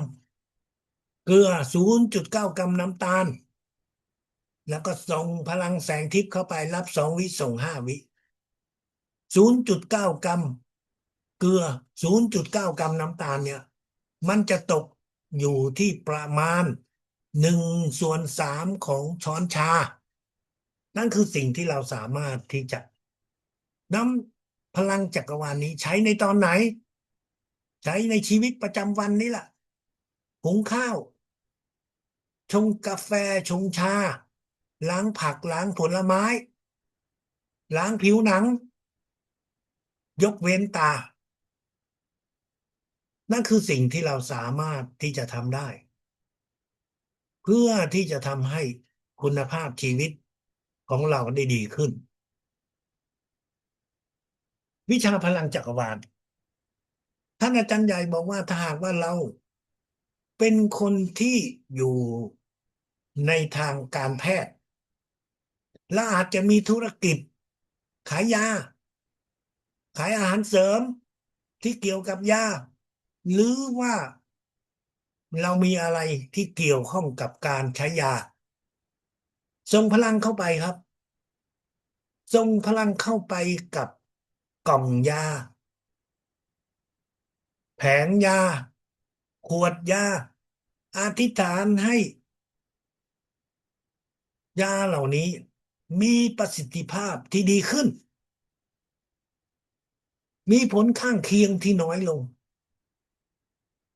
เกลือ0.9 กรัมน้ำตาลแล้วก็ส่งพลังแสงทิพย์เข้าไปรับ2 วิส่ง5 วิ0.9 กรัมเกลือ0.9 กรัมน้ำตาลเนี่ยมันจะตกอยู่ที่ประมาณ1/3ของช้อนชานั่นคือสิ่งที่เราสามารถที่จะนำพลังจักรวาลนี้ใช้ในตอนไหนใช้ในชีวิตประจำวันนี้แหละหุงข้าวชงกาแฟชงชาล้างผักล้างผลไม้ล้างผิวหนังยกเว้นตานั่นคือสิ่งที่เราสามารถที่จะทำได้เพื่อที่จะทำให้คุณภาพชีวิตของเราได้ดีขึ้นวิชาพลังจักรวาลท่านอาจารย์ใหญ่บอกว่าถ้าหากว่าเราเป็นคนที่อยู่ในทางการแพทย์และอาจจะมีธุรกิจขายยาขายอาหารเสริมที่เกี่ยวกับยาหรือว่าเรามีอะไรที่เกี่ยวข้องกับการใช้ยาส่งพลังเข้าไปครับ ส่งพลังเข้าไปกับกล่องยาแผงยาขวดยาอธิษฐานให้ยาเหล่านี้มีประสิทธิภาพที่ดีขึ้นมีผลข้างเคียงที่น้อยลง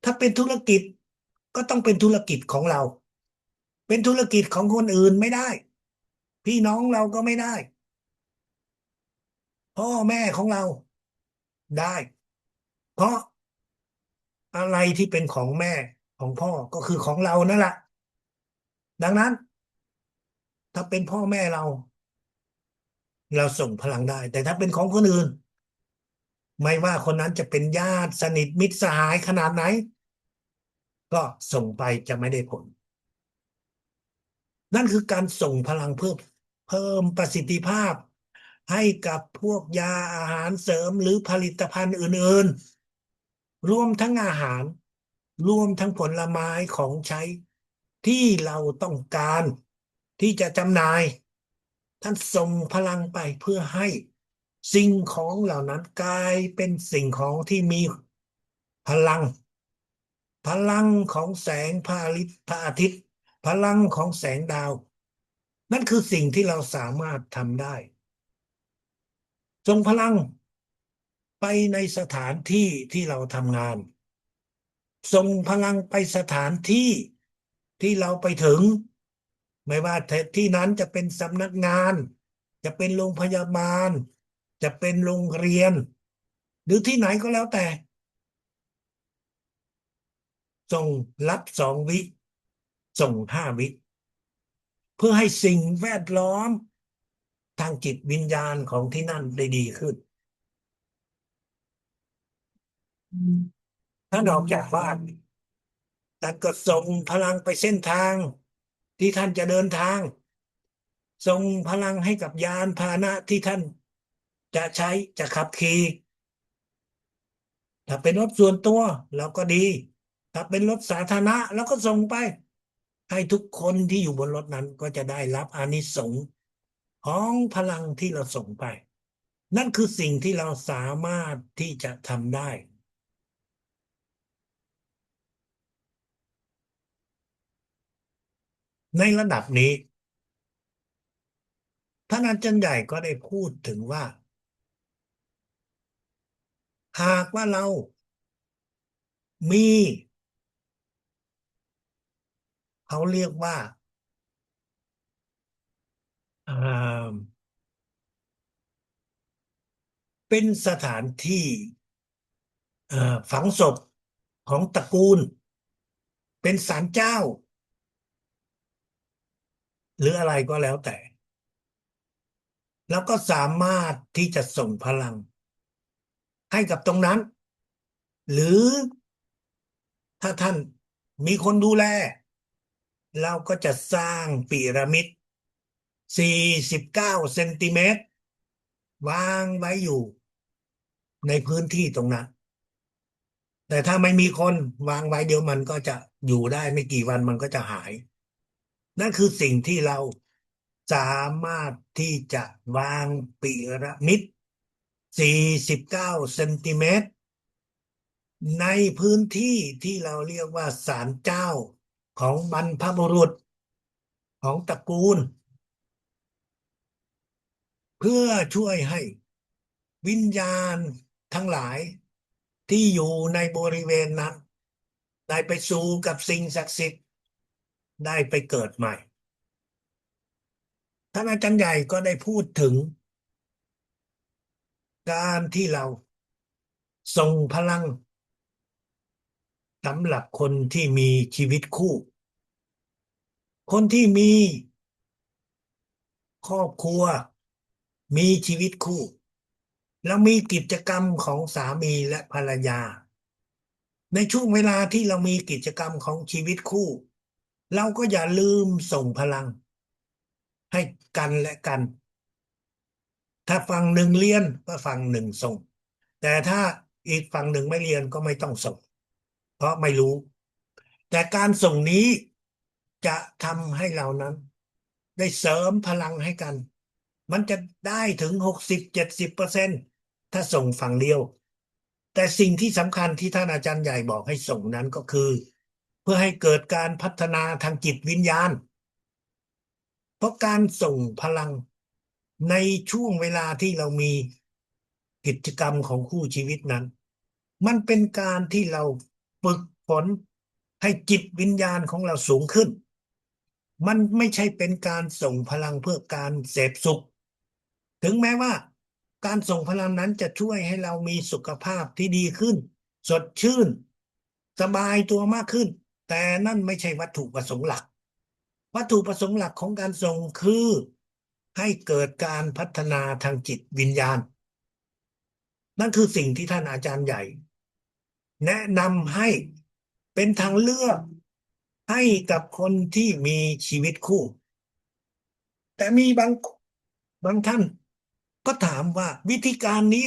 ถ้าเป็นธุรกิจก็ต้องเป็นธุรกิจของเราเป็นธุรกิจของคนอื่นไม่ได้พี่น้องเราก็ไม่ได้พ่อแม่ของเราได้เพราะอะไรที่เป็นของแม่ของพ่อก็คือของเรานั่นแหละดังนั้นถ้าเป็นพ่อแม่เราส่งพลังได้แต่ถ้าเป็นของคนอื่นไม่ว่าคนนั้นจะเป็นญาติสนิทมิตรสหายขนาดไหนก็ส่งไปจะไม่ได้ผลนั่นคือการส่งพลังเพิ่มประสิทธิภาพให้กับพวกยาอาหารเสริมหรือผลิตภัณฑ์อื่นๆรวมทั้งอาหารรวมทั้งผลไม้ของใช้ที่เราต้องการที่จะจำหน่ายท่านส่งพลังไปเพื่อให้สิ่งของเหล่านั้นกลายเป็นสิ่งของที่มีพลังพลังของแสงพระอาทิตย์พลังของแสงดาวนั่นคือสิ่งที่เราสามารถทำได้ส่งพลังไปในสถานที่ที่เราทำงานส่งพลังไปสถานที่ที่เราไปถึงไม่ว่าที่นั้นจะเป็นสำนักงานจะเป็นโรงพยาบาลจะเป็นโรงเรียนหรือที่ไหนก็แล้วแต่ส่งรับ2 วิส่ง5 วิเพื่อให้สิ่งแวดล้อมทางจิตวิญญาณของที่นั่นได้ดีขึ้นถ้าออกจากบ้านท่านก็ส่งพลังไปเส้นทางที่ท่านจะเดินทางส่งพลังให้กับยานพาหนะที่ท่านจะใช้จะขับขี่ถ้าเป็นรถส่วนตัวเราก็ดีถ้าเป็นรถสาธารณะเราก็ส่งไปให้ทุกคนที่อยู่บนรถนั้นก็จะได้รับอานิสงส์ของพลังที่เราส่งไปนั่นคือสิ่งที่เราสามารถที่จะทำได้ในระดับนี้ท่านอาจารย์ใหญ่ก็ได้พูดถึงว่าหากว่าเรามีเขาเรียกว่าอ่าเป็นสถานที่ฝังศพของตระกูลเป็นศาลเจ้าหรืออะไรก็แล้วแต่แล้วก็สามารถที่จะส่งพลังให้กับตรงนั้นหรือถ้าท่านมีคนดูแลเราก็จะสร้างพีระมิด49 เซนติเมตรวางไว้อยู่ในพื้นที่ตรงนั้นแต่ถ้าไม่มีคนวางไว้เดี๋ยวมันก็จะอยู่ได้ไม่กี่วันมันก็จะหายนั่นคือสิ่งที่เราสามารถที่จะวางพีระมิด49 เซนติเมตรในพื้นที่ที่เราเรียกว่าศาลเจ้าของบรรพบุรุษของตระกูลเพื่อช่วยให้วิญญาณทั้งหลายที่อยู่ในบริเวณนั้นได้ไปสู่กับสิ่งศักดิ์สิทธิ์ได้ไปเกิดใหม่ท่านอาจารย์ใหญ่ก็ได้พูดถึงการที่เราส่งพลังสำหรับคนที่มีชีวิตคู่คนที่มีครอบครัวมีชีวิตคู่แล้วมีกิจกรรมของสามีและภรรยาในช่วงเวลาที่เรามีกิจกรรมของชีวิตคู่เราก็อย่าลืมส่งพลังให้กันและกันถ้าฝั่งหนึ่งเรียนก็ฝั่งหนึ่งส่งแต่ถ้าอีกฝั่งหนึ่งไม่เรียนก็ไม่ต้องส่งเพราะไม่รู้แต่การส่งนี้จะทำให้เรานั้นได้เสริมพลังให้กัน มันจะได้ถึง60-70%ถ้าส่งฝั่งเดียว แต่สิ่งที่สำคัญที่ท่านอาจารย์ใหญ่บอกให้ส่งนั้นก็คือเพื่อให้เกิดการพัฒนาทางจิตวิญญาณ เพราะการส่งพลังในช่วงเวลาที่เรามีกิจกรรมของคู่ชีวิตนั้นมันเป็นการที่เราฝึกฝนให้จิตวิญญาณของเราสูงขึ้นมันไม่ใช่เป็นการส่งพลังเพื่อการเสพสุขถึงแม้ว่าการส่งพลังนั้นจะช่วยให้เรามีสุขภาพที่ดีขึ้นสดชื่นสบายตัวมากขึ้นแต่นั่นไม่ใช่วัตถุประสงค์หลัก วัตถุประสงค์หลักของการส่งคือให้เกิดการพัฒนาทางจิตวิญญาณนั่นคือสิ่งที่ท่านอาจารย์ใหญ่แนะนำให้เป็นทางเลือกให้กับคนที่มีชีวิตคู่แต่มีบางท่านก็ถามว่าวิธีการนี้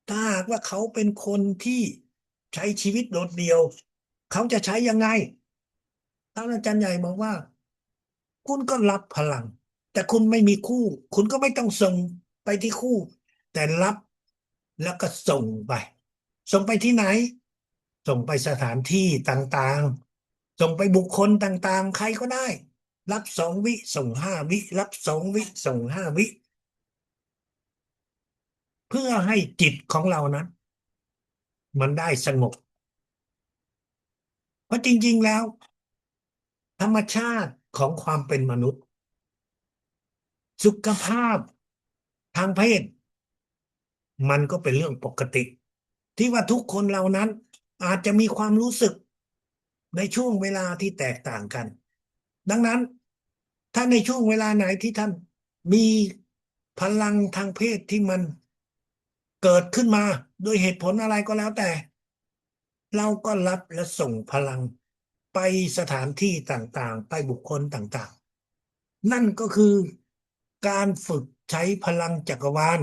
ถ้าหากว่าเขาเป็นคนที่ใช้ชีวิตโดดเดี่ยวเขาจะใช้ยังไงท่านอาจารย์ใหญ่บอกว่า คุณก็รับพลังแต่คุณไม่มีคู่คุณก็ไม่ต้องส่งไปที่คู่แต่รับแล้วก็ส่งไปที่ไหนส่งไปสถานที่ต่างๆส่งไปบุคคลต่างๆใครก็ได้รับ2 วิส่ง5 วิรับ2 วิส่ง5 วิเพื่อให้จิตของเรานั้นมันได้สงบเพราะจริงๆแล้วธรรมชาติของความเป็นมนุษย์สุขภาพทางเพศ มันก็เป็นเรื่องปกติที่ว่าทุกคนเหล่านั้นอาจจะมีความรู้สึกในช่วงเวลาที่แตกต่างกันดังนั้นถ้าในช่วงเวลาไหนที่ท่านมีพลังทางเพศที่มันเกิดขึ้นมาโดยเหตุผลอะไรก็แล้วแต่เราก็รับและส่งพลังไปสถานที่ต่างๆไปบุคคลต่างๆนั่นก็คือการฝึกใช้พลังจักรวาล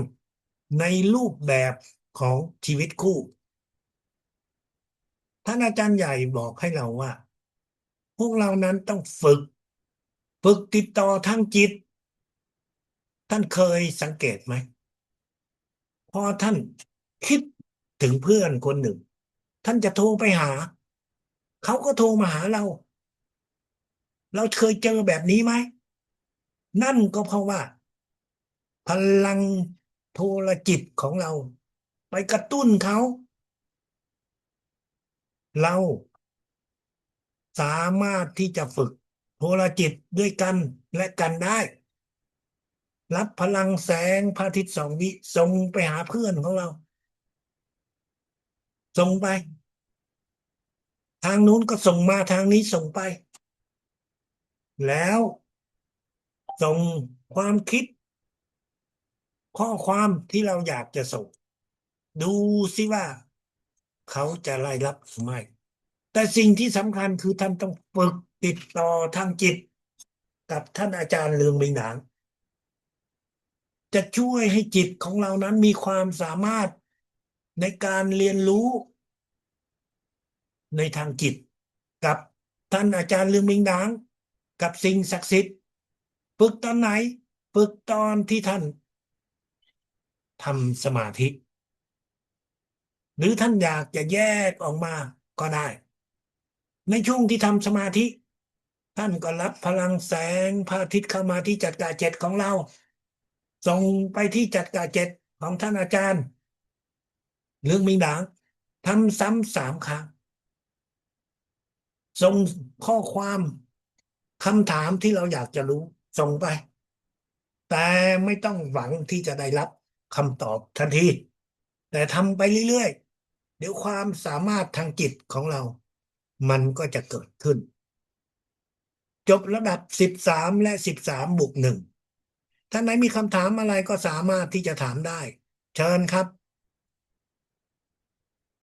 ในรูปแบบของชีวิตคู่ ท่านอาจารย์ใหญ่บอกให้เราว่าพวกเรานั้นต้องฝึกติดต่อทางจิตท่านเคยสังเกตไหมพอท่านคิดถึงเพื่อนคนหนึ่งท่านจะโทรไปหาเขาก็โทรมาหาเราเคยเจอแบบนี้ไหมนั่นก็เพราะว่าพลังโทรจิตของเราไปกระตุ้นเขาเราสามารถที่จะฝึกโทรจิตด้วยกันและกันได้ รับพลังแสงพระอาทิตย์2 วิส่งไปหาเพื่อนของเราส่งไปทางนู้นก็ส่งมาทางนี้ส่งไปแล้วส่งความคิดข้อความที่เราอยากจะส่งดูสิว่าเขาจะไล่รับหรือไม่แต่สิ่งที่สำคัญคือท่านต้องฝึกติดต่อทางจิตกับท่านอาจารย์เลืองมิงหนางจะช่วยให้จิตของเรานั้นมีความสามารถในการเรียนรู้ ในทางจิตกับท่านอาจารย์ลือมิงดางกับสิ่งศักดิ์สิทธิ์ฝึกตอนไหนฝึกตอนที่ท่านทำสมาธิหรือท่านอยากจะแยกออกมาก็ได้ในช่วงที่ทำสมาธิท่านก็รับพลังแสงพระอาทิตย์เข้ามาที่จักระเจ็ดของเราส่งไปที่จักระเจ็ดของท่านอาจารย์เรื่องมิงดางทำซ้ำ3 ครั้งส่งข้อความคำถามที่เราอยากจะรู้ส่งไป แต่ไม่ต้องหวังที่จะได้รับคำตอบทันทีแต่ทำไปเรื่อยๆเดี๋ยวความสามารถทางจิตของเรามันก็จะเกิดขึ้นจบระดับ13และ13+1ถ้าไหนมีคำถามอะไรก็สามารถที่จะถามได้เชิญครับ